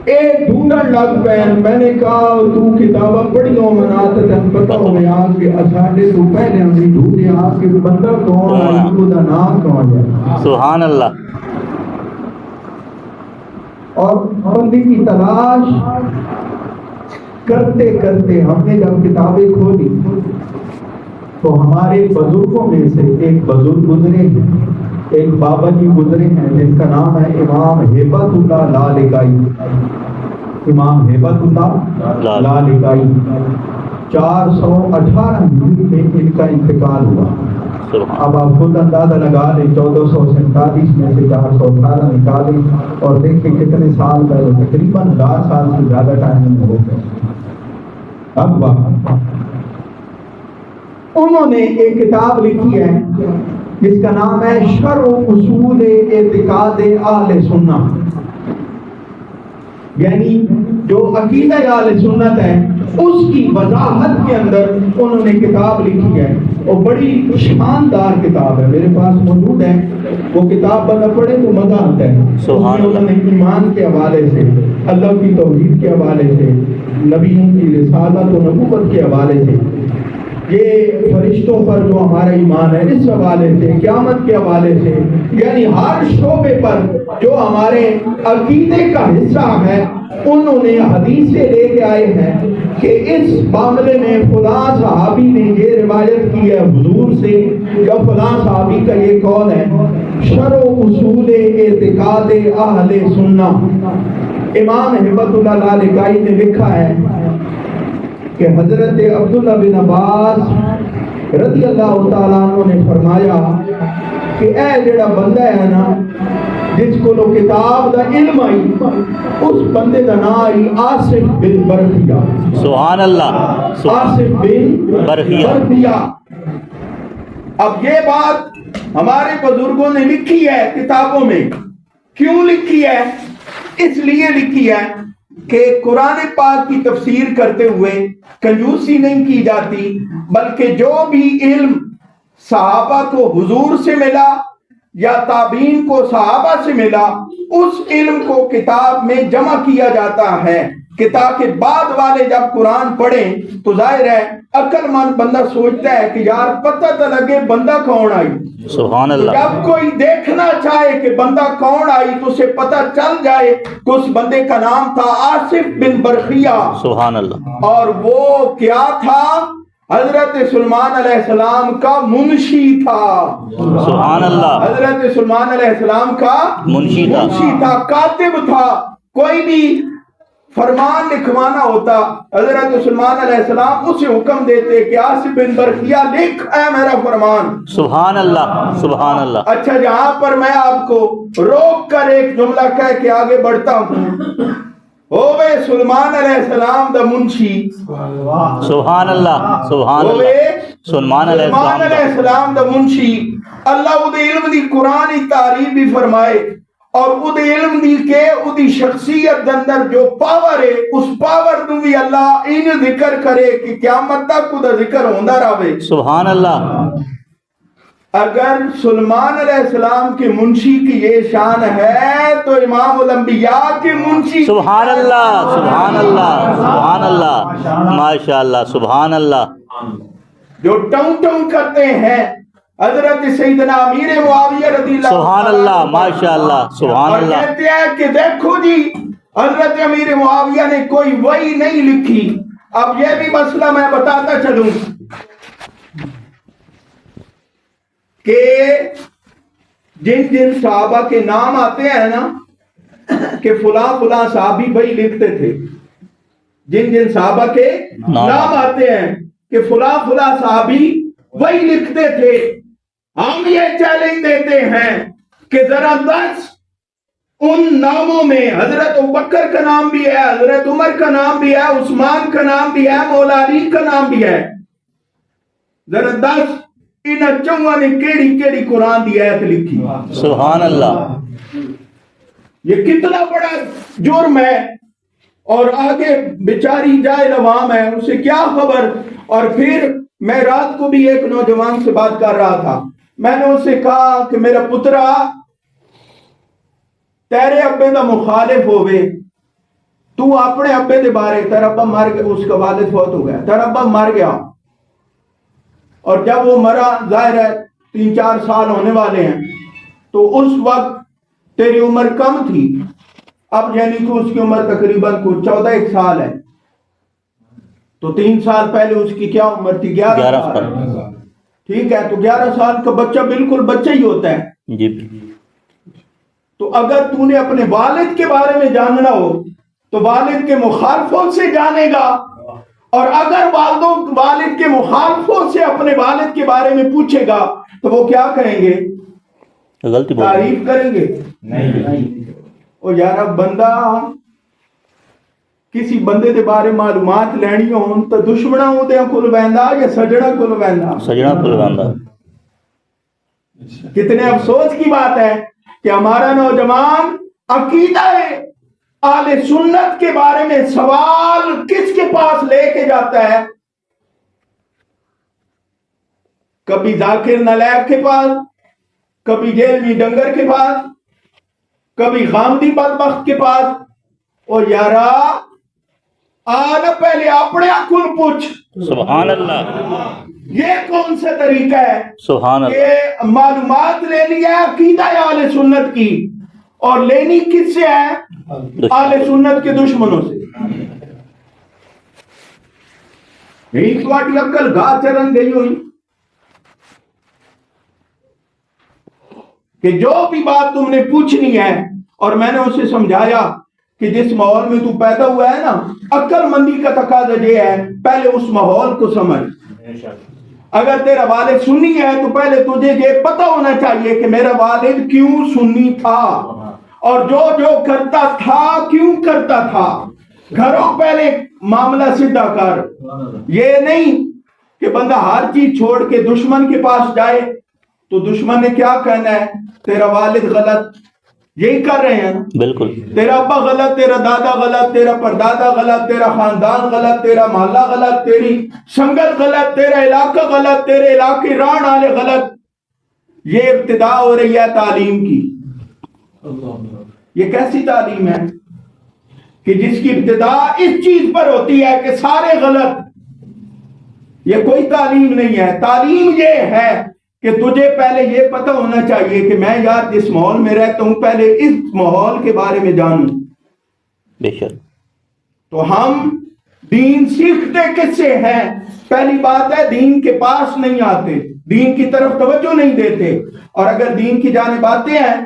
[SPEAKER 1] اے ڈھونڈن لگ پے. میں نے کہا تو کتاباں پڑھیوں منات تن پتہ ہو گیا کہ اساڈے تو پہلے ہم بھی ڈھونڈیا کہ بندہ کون ہے، اس کا نام کون ہے.
[SPEAKER 2] سبحان اللہ.
[SPEAKER 1] اور بندے کی تلاش کرتے کرتے ہم نے جب کتابیں کھولی تو ہمارے بزرگوں میں سے ایک بزرگ گزرے ہیں، ایک بابا جی گزرے ہیں جن کا نام ہے امام ہیبت اللہ لالکائی. امام ہیبت اللہ لالکائی 418 ہجری میں ان کا انتقال ہوا. اب آپ خود اندازہ لگا لیں 1447 میں سے 418 نکالیں اور دیکھیں کتنے سال پہلے، تقریباً 1000 سال سے زیادہ ٹائم میں ہو گئے. اب انہوں نے ایک کتاب لکھی ہے جس کا نام ہے شرح اصول اعتقاد اہل سنت، یعنی جو عقیدہ اہل سنت ہے اس کی وضاحت کے اندر انہوں نے کتاب لکھی ہے، اور بڑی شاندار کتاب ہے، میرے پاس موجود ہے۔ وہ کتاب بندہ پڑھے تو مزہ آتا ہے۔
[SPEAKER 2] سبحان اللہ۔
[SPEAKER 1] انہوں نے ایمان کے حوالے سے، اللہ کی توحید کے حوالے سے، نبیوں کی رسالت و نبوت کے حوالے سے، یہ فرشتوں پر جو ہمارا ایمان ہے اس حوالے سے، قیامت کے حوالے سے، یعنی ہر شعبے پر جو ہمارے عقیدے کا حصہ ہے انہوں نے حدیثیں لے کے آئے ہیں کہ اس معاملے میں فلاں صحابی نے یہ روایت کی ہے حضور سے، یا فلاں صحابی کا یہ قول ہے۔ شرح اصول اعتقاد اہل سنت، امام ہبت اللہ لالکائی نے لکھا ہے کہ حضرت عبداللہ بن عباس رضی اللہ تعالیٰ عنہ نے فرمایا کہ اے جڑا بندہ ہے نا جس کو لو کتاب دا علم آئی، اس بندے دا نام آئی آصف بن برخیہ۔
[SPEAKER 2] سبحان اللہ۔
[SPEAKER 1] آصف بن برخیہ۔ اب یہ بات ہمارے بزرگوں نے لکھی ہے کتابوں میں، کیوں لکھی ہے؟ اس لیے لکھی ہے کہ قرآن پاک کی تفسیر کرتے ہوئے کنجوسی نہیں کی جاتی، بلکہ جو بھی علم صحابہ کو حضور سے ملا یا تابعین کو صحابہ سے ملا، اس علم کو کتاب میں جمع کیا جاتا ہے کہ تاکہ بعد والے جب قرآن پڑھیں تو ظاہر ہے عقل مند بندہ سوچتا ہے کہ یار پتہ تو لگے بندہ کون آئی۔
[SPEAKER 2] سبحان اللہ۔
[SPEAKER 1] جب کوئی دیکھنا چاہے کہ بندہ کون آئی تو اسے پتہ چل جائے کہ اس بندے کا نام تھا آصف بن برخیہ۔
[SPEAKER 2] سبحان اللہ۔
[SPEAKER 1] اور وہ کیا تھا؟ حضرت سلمان علیہ السلام کا منشی تھا۔
[SPEAKER 2] سبحان اللہ۔
[SPEAKER 1] حضرت سلمان علیہ السلام کا
[SPEAKER 2] منشی
[SPEAKER 1] تھا، کاتب تھا۔ کوئی بھی فرمان لکھوانا ہوتا حضرت سلمان علیہ السلام اسے حکم دیتے کہ آصف بن برخیہ لکھ اے میرا فرمان۔
[SPEAKER 2] سبحان اللہ۔ سبحان اللہ۔
[SPEAKER 1] اچھا جہاں پر میں آپ کو روک کر ایک جملہ کہہ کے آگے بڑھتا ہوں، ہووے سلمان علیہ السلام دا منشی۔
[SPEAKER 2] سبحان اللہ۔ سبحان اللہ۔ سلمان علیہ
[SPEAKER 1] السلام دا منشی، اللہ او دے علم دی قرآن تعریف بھی فرمائے، اور او دے علم دی کہ او دی شخصیت اندر جو پاور ہے اس پاور تو بھی اللہ ان ذکر کرے کہ قیامت تک او دا ذکر ہوندا رہے۔
[SPEAKER 2] سبحان اللہ۔
[SPEAKER 1] اگر سلمان علیہ السلام کے منشی کی یہ شان ہے تو امام الانبیاء کے منشی،
[SPEAKER 2] سبحان اللہ۔ سبحان اللہ۔ سبحان اللہ۔ ماشاء اللہ۔ سبحان اللہ۔
[SPEAKER 1] جو ٹوں ٹوں کرتے ہیں حضرت سیدنا امیر معاویہ رضی اللہ،
[SPEAKER 2] سبحان اللہ۔ ماشاء اللہ۔ سبحان
[SPEAKER 1] اور
[SPEAKER 2] اللہ۔
[SPEAKER 1] کہتے ہیں کہ دیکھو جی حضرت امیر معاویہ نے کوئی وحی نہیں لکھی۔ اب یہ بھی مسئلہ میں بتاتا چلوں کہ جن صحابہ کے نام آتے ہیں نا کہ فلاں فلاں صحابی بھائی لکھتے تھے، جن صحابہ کے نام آتے ہیں کہ فلاں فلاں صحابی وہی لکھتے تھے، ہم یہ چیلنج دیتے ہیں کہ ذرا 10 ان ناموں میں حضرت ابوبکر کا نام بھی ہے، حضرت عمر کا نام بھی ہے، عثمان کا نام بھی ہے، مولا علی کا نام بھی ہے، ذرا 10 ان چوہاں نے کیڑی کیڑی قرآن دی آیت لکھی۔
[SPEAKER 2] سبحان اللہ۔
[SPEAKER 1] یہ کتنا بڑا جرم ہے، اور آگے بیچاری جائے عوام ہے اسے کیا خبر۔ اور پھر میں رات کو بھی ایک نوجوان سے بات کر رہا تھا، میں نے اس سے کہا کہ میرا پترا تیرے ابے دا مخالف ہوئے، تو اپنے ابے دے بارے، تیرا ابا مر گیا، اس کا والد فوت ہو گیا، تیرا ابا مر گیا، اور جب وہ مرا ظاہر ہے 3-4 سال ہونے والے ہیں، تو اس وقت تیری عمر کم تھی، اب یعنی کہ اس کی عمر تقریباً 14 سال ہے، تو 3 سال پہلے اس کی کیا عمر تھی؟ 11 سال۔ ٹھیک ہے، تو 11 سال کا بچہ بالکل بچہ ہی ہوتا ہے
[SPEAKER 2] جی۔
[SPEAKER 1] تو اگر تو نے اپنے والد کے بارے میں جاننا ہو تو والد کے مخالفوں سے جانے گا، اور اگر والد کے مخالفوں سے اپنے والد کے بارے میں پوچھے گا تو وہ کیا کہیں گے؟
[SPEAKER 2] غلطی
[SPEAKER 1] تعریف کریں گے؟ نہیں۔ اور یار اب بندہ
[SPEAKER 3] کسی بندے دے بارے معلومات لینی ہون تو دشمناں اودے کول ویندا یا سجنا کول ویندا؟
[SPEAKER 2] سجنا پلواندا.
[SPEAKER 3] کتنے افسوس کی بات ہے کہ ہمارا نوجوان عقیدہ اہل سنت کے بارے میں سوال کس کے پاس لے کے جاتا ہے؟ کبھی ذاکر نلیب کے پاس، کبھی جیلوی ڈنگر کے پاس، کبھی غامدی بدبخت کے پاس. اور یارا آنا پہلے اپنے کل پوچھ.
[SPEAKER 2] سبحان اللہ.
[SPEAKER 3] یہ کون سا طریقہ ہے
[SPEAKER 2] سبحان اللہ.
[SPEAKER 3] کہ معلومات لینی ہے عقیدہ اہل سنت کی، اور لینی کس سے ہے؟ اہل سنت کے دشمنوں سے. یہی تمہاری عقل گاہ چرن گئی ہوئی کہ جو بھی بات تم نے پوچھنی ہے، اور میں نے اسے سمجھایا کہ جس ماحول میں تو پیدا ہوا ہے نا، عقل مندی کا تقاضا یہ ہے پہلے اس ماحول کو سمجھ. اگر تیرا والد سنی ہے تو پہلے تجھے یہ پتہ ہونا چاہیے کہ میرا والد کیوں سنی تھا، اور جو جو کرتا تھا کیوں کرتا تھا. گھروں پہلے معاملہ سیدھا کر. یہ نہیں کہ بندہ ہر چیز چھوڑ کے دشمن کے پاس جائے تو دشمن نے کیا کہنا ہے؟ تیرا والد غلط. یہی کر رہے ہیں.
[SPEAKER 2] بالکل.
[SPEAKER 3] تیرا ابا غلط، تیرا دادا غلط، تیرا پردادا غلط، تیرا خاندان غلط، تیرا محلہ غلط، تیری سنگت غلط، تیرا علاقہ غلط، تیرے علاقے ران والے غلط. یہ ابتدا ہو رہی ہے تعلیم کی. یہ کیسی تعلیم ہے کہ جس کی ابتدا اس چیز پر ہوتی ہے کہ سارے غلط؟ یہ کوئی تعلیم نہیں ہے. تعلیم یہ ہے کہ تجھے پہلے یہ پتہ ہونا چاہیے کہ میں یار جس ماحول میں رہتا ہوں پہلے اس ماحول کے بارے میں جانوں.
[SPEAKER 2] بے شک.
[SPEAKER 3] تو ہم دین سیکھتے کس سے ہیں؟ پہلی بات ہے دین کے پاس نہیں آتے، دین کی طرف توجہ نہیں دیتے، اور اگر دین کی جانب آتے ہیں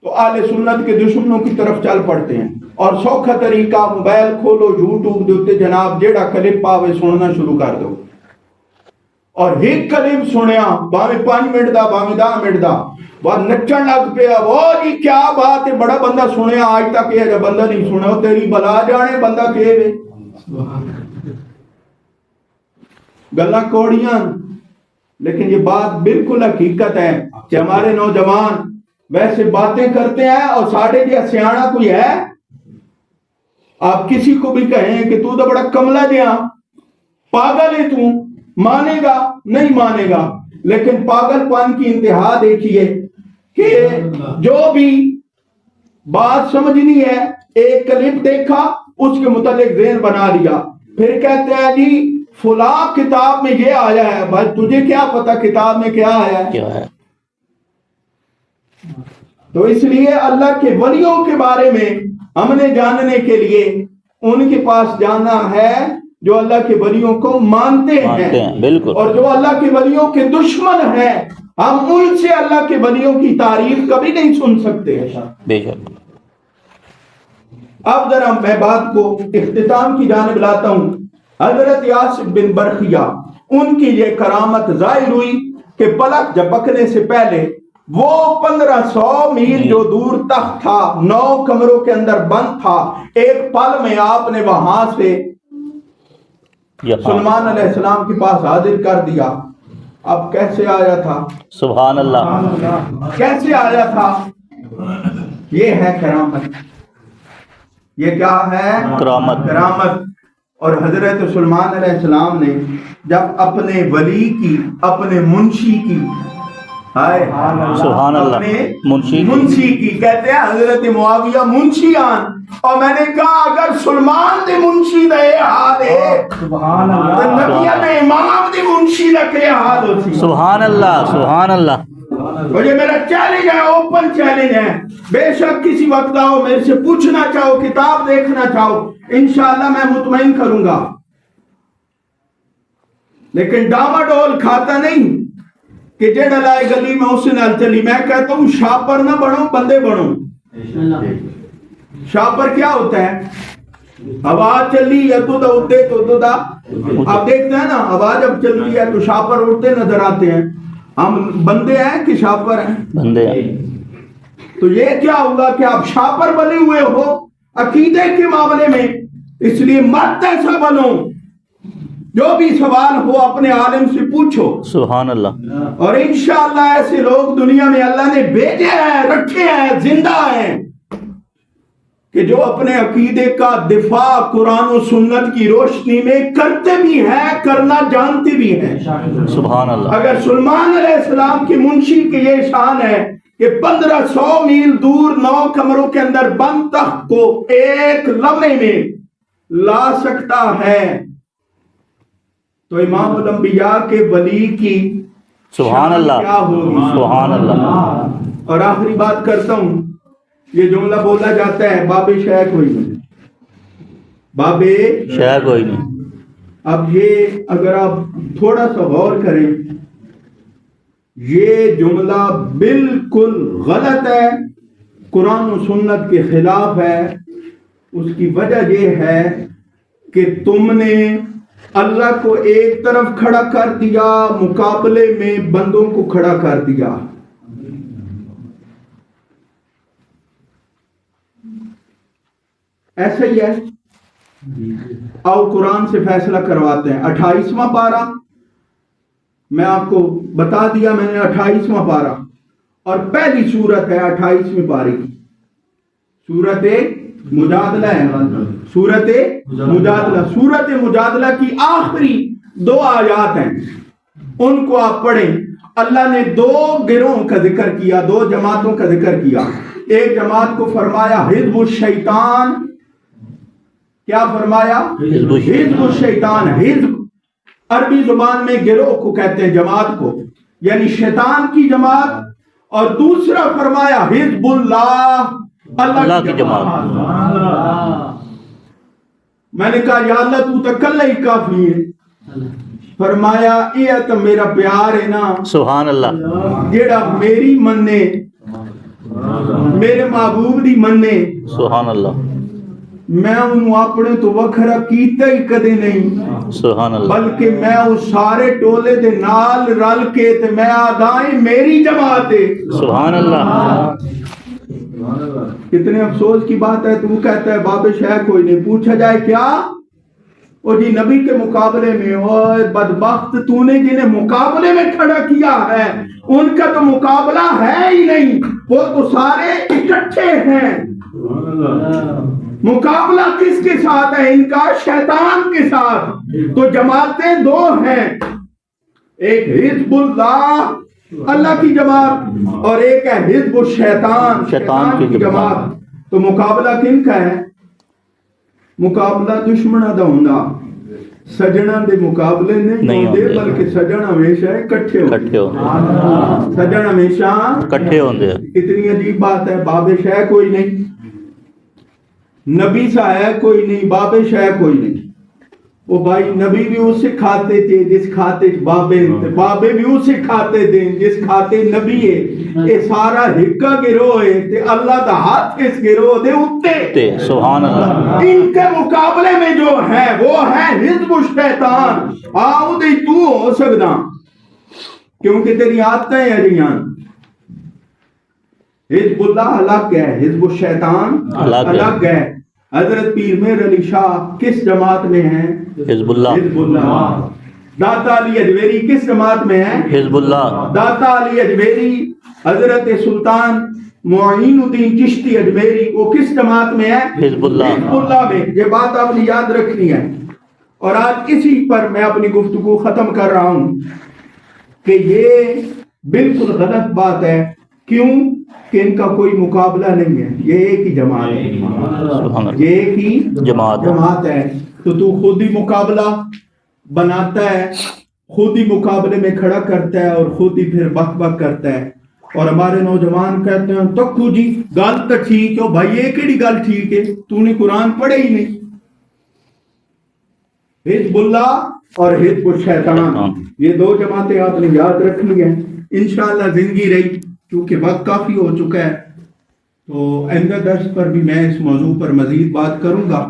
[SPEAKER 3] تو اہل سنت کے دشمنوں کی طرف چل پڑتے ہیں. اور سوکھا طریقہ موبائل کھولو، یوٹیوب دے تے جناب جیڑا کلپ پاوے سننا شروع کر دو، اور ایک کلپ سنیا باویں 5 منٹ دا باویں 10 منٹ دا بعد نچن لگ پیا. وہ جی کیا بات ہے، بڑا بندہ سنیا، آج تک یہ بندہ نہیں سنا. وہ تیری بلا جانے بندہ کہ گلاں کوڑیاں. لیکن یہ بات بالکل حقیقت ہے کہ ہمارے نوجوان ویسے باتیں کرتے ہیں، اور ساڑھے جی سیاڑا کوئی ہے. آپ کسی کو بھی کہیں کہ تو بڑا کملا دیا پاگل ہے، تو مانے گا نہیں مانے گا. لیکن پاگل پن کی انتہا دیکھیے کہ جو بھی بات سمجھنی ہے ایک کلپ دیکھا اس کے متعلق ذہن بنا لیا، پھر کہتے ہیں جی فلاں کتاب میں یہ آیا ہے. بھائی تجھے کیا پتا کتاب میں کیا آیا ہے؟ تو اس لیے اللہ کے ولیوں کے بارے میں ہم نے جاننے کے لیے ان کے پاس جانا ہے جو اللہ کے ولیوں کو مانتے ہیں.
[SPEAKER 2] بالکل. اور
[SPEAKER 3] جو اللہ کے ولیوں کے دشمن ہیں ہم ان سے اللہ کے ولیوں کی تعریف کبھی نہیں سن سکتے.
[SPEAKER 2] بے شک.
[SPEAKER 3] اب ذرا میں بات کو اختتام کی جانب لاتا ہوں. حضرت یاسر بن برقیہ ان کی یہ کرامت ظاہر ہوئی کہ پلک جھپکنے سے پہلے وہ 1500 میل جو دور تخت تھا 9 کمروں کے اندر بند تھا، ایک پل میں آپ نے وہاں سے سلیمان علیہ السلام کے پاس حاضر کر دیا. اب کیسے آیا تھا؟
[SPEAKER 2] سبحان اللہ.
[SPEAKER 3] کیسے آیا تھا؟ یہ ہے کرامت. یہ کیا ہے؟ کرامت. اور حضرت سلیمان علیہ السلام نے جب اپنے ولی کی، اپنے منشی کی،
[SPEAKER 2] سبحان اللہ،
[SPEAKER 3] منشی کی کہتے ہیں حضرت معاویہ منشی آن. اور میں نے کہا اگر سلمان دے منشی دے حال ہے سبحان اللہ، تو نبیہ نے امام دے منشی دے حال ہوتی. سبحان
[SPEAKER 2] اللہ. سبحان اللہ.
[SPEAKER 3] مجھے میرا چیلنج ہے، اوپن چیلنج ہے. بے شک کسی وقت آؤ میرے سے پوچھنا چاہو، کتاب دیکھنا چاہو، انشاءاللہ میں مطمئن کروں گا. لیکن ڈاما ڈول کھاتا نہیں کہ جیڑا لائے گلی میں اس نال چلی. میں کہتا ہوں شاپر نہ بنو، بندے بنو. شاپر کیا ہوتا ہے؟ ہوا چلی یا تو دا اڑتے تو دا. آپ دیکھتے ہیں نا ہوا جب چلتی ہے تو شاپر اڑتے نظر آتے ہیں. ہم بندے ہیں کہ شاپر ہیں؟
[SPEAKER 2] بندے ہیں.
[SPEAKER 3] تو یہ کیا ہوگا کہ آپ شاپر بنے ہوئے ہو عقیدے کے معاملے میں، اس لیے مت ایسا بنو، جو بھی سوال ہو اپنے عالم سے پوچھو،
[SPEAKER 2] سبحان اللہ،
[SPEAKER 3] اور انشاءاللہ ایسے لوگ دنیا میں اللہ نے بھیجے ہیں، رکھے ہیں، زندہ ہیں، کہ جو اپنے عقیدے کا دفاع قرآن و سنت کی روشنی میں کرتے بھی ہیں، کرنا جانتے بھی ہیں۔
[SPEAKER 2] سبحان اللہ،
[SPEAKER 3] اگر سلیمان علیہ السلام کی منشی کی یہ شان ہے کہ 1500 میل دور 9 کمروں کے اندر بند تخت کو ایک لمحے میں لا سکتا ہے، تو امام الانبیاء کے ولی کی
[SPEAKER 2] سبحان
[SPEAKER 3] شان
[SPEAKER 2] اللہ،
[SPEAKER 3] کیا ہوگی؟
[SPEAKER 2] سبحان اللہ۔
[SPEAKER 3] اور آخری بات کرتا ہوں، یہ جملہ بولا جاتا ہے باب شے کوئی نہیں، باب
[SPEAKER 2] شے کوئی نہیں۔
[SPEAKER 3] اب یہ اگر آپ تھوڑا سا غور کریں، یہ جملہ بالکل غلط ہے، قرآن و سنت کے خلاف ہے۔ اس کی وجہ یہ ہے کہ تم نے اللہ کو ایک طرف کھڑا کر دیا، مقابلے میں بندوں کو کھڑا کر دیا۔ ایسا ہی ہے۔ آؤ قرآن سے فیصلہ کرواتے ہیں۔ 28واں پارہ میں آپ کو بتا دیا، میں نے 28واں پارہ، اور پہلی سورت ہے 28ویں پارے کی، سورت مجادلہ ہے، سورت مجادلہ۔ سورت مجادلہ کی آخری 2 آیات ہیں، ان کو آپ پڑھیں۔ اللہ نے 2 گروہوں کا ذکر کیا، 2 جماعتوں کا ذکر کیا۔ ایک جماعت کو فرمایا حزب الشیطان، کیا فرمایا؟ حزب الشیطان۔ حزب عربی زبان میں گروہ کو کہتے ہیں، جماعت کو، یعنی شیطان کی جماعت۔ اور دوسرا فرمایا حزب اللہ، اللہ کی جماعت۔ میں نے کہا یا اللہ تو اکلا ہی کافی ہے۔ فرمایا یہ تو میرا پیار ہے نا،
[SPEAKER 2] سبحان اللہ،
[SPEAKER 3] جیڑا میری مننے، میرے محبوب دی مننے،
[SPEAKER 2] سبحان اللہ،
[SPEAKER 3] میں انہوں اپنے تو وکھرا کیتا ہی کدے نہیں،
[SPEAKER 2] سبحان اللہ،
[SPEAKER 3] بلکہ میں اس سارے ٹولے دے نال رل کے تے میں آدائیں میری جماعت ہے۔
[SPEAKER 2] سبحان اللہ،
[SPEAKER 3] کتنے افسوس کی بات ہے، تو کہتا ہے باب شے کوئی نہیں۔ پوچھا جائے کیا؟ اور جی نبی کے مقابلے میں، اوہ بدبخت، تو نے جنہیں مقابلے میں کھڑا کیا ہے ان کا تو مقابلہ ہے ہی نہیں، وہ تو سارے اکٹھے ہیں۔ مقابلہ کس کے ساتھ ہے ان کا؟ شیطان کے ساتھ۔ تو جماعتیں 2 ہیں، ایک حزب اللہ، اللہ کی جماعت، اور ایک ہے حزب الشیطان، شیطان کی جماعت۔ تو مقابلہ کن کا ہے؟ مقابلہ دشمنوں دا ہوندا، سجنا دے مقابلے نہیں ہوندے، بلکہ سجن ہمیشہ اکٹھے ہوندے، سجن ہمیشہ
[SPEAKER 2] اکٹھے ہوندے۔
[SPEAKER 3] اتنی عجیب بات ہے، باب شے کوئی نہیں، نبی سا ہے کوئی نہیں، باب شے کوئی نہیں۔ وہ بھائی نبی بھی اسے کھاتے تھے جس کھاتے بابے، بابے بھی اسے کھاتے تھے جس کھاتے نبی ہے۔ یہ سارا ہکا گروہ ہے تے اللہ دا ہاتھ اس گروہ دے اتے۔
[SPEAKER 2] سبحان اللہ،
[SPEAKER 3] ان کے مقابلے میں جو ہے وہ ہے حزب الشیطان۔ آؤ دے تو ہو سکتا کیونکہ تیری عادتیں ہیں جیان۔ حزب اللہ الگ ہے، حزب الشیطان الگ ہے۔ حضرت پیر میر علی شاہ کس جماعت میں ہیں؟
[SPEAKER 2] حزب اللہ،
[SPEAKER 3] حزب اللہ۔ داتا علی اجمیری کس جماعت میں ہیں؟
[SPEAKER 2] حزب اللہ،
[SPEAKER 3] داتا علی اجمیری، حضرت سلطان معین الدین چشتی اجمیری، وہ کس جماعت میں ہے؟
[SPEAKER 2] حزب اللہ،
[SPEAKER 3] حزب اللہ میں۔ یہ بات آپ نے یاد رکھنی ہے۔ اور آج اسی پر میں اپنی گفتگو ختم کر رہا ہوں کہ یہ بالکل غلط بات ہے۔ کیوں؟ کہ ان کا کوئی مقابلہ نہیں ہے، یہ ایک ہی جماعت ہے، یہ ایک ہی جماعت ہے۔ تو خود ہی مقابلہ بناتا ہے، خود ہی مقابلے میں کھڑا کرتا ہے، اور خود ہی پھر بک بک کرتا ہے۔ اور ہمارے نوجوان کہتے ہیں تکو جی گل تو ٹھیک ہے، بھائی یہ کیڑی گل ٹھیک ہے، تو نے قرآن پڑھے ہی نہیں۔ حزب اللہ اور حزب الشیطان، یہ 2 جماعتیں آپ نے یاد رکھنی ہیں۔ انشاءاللہ زندگی رہی، کیونکہ وقت کافی ہو چکا ہے، تو آئندہ درس پر بھی میں اس موضوع پر مزید بات کروں گا۔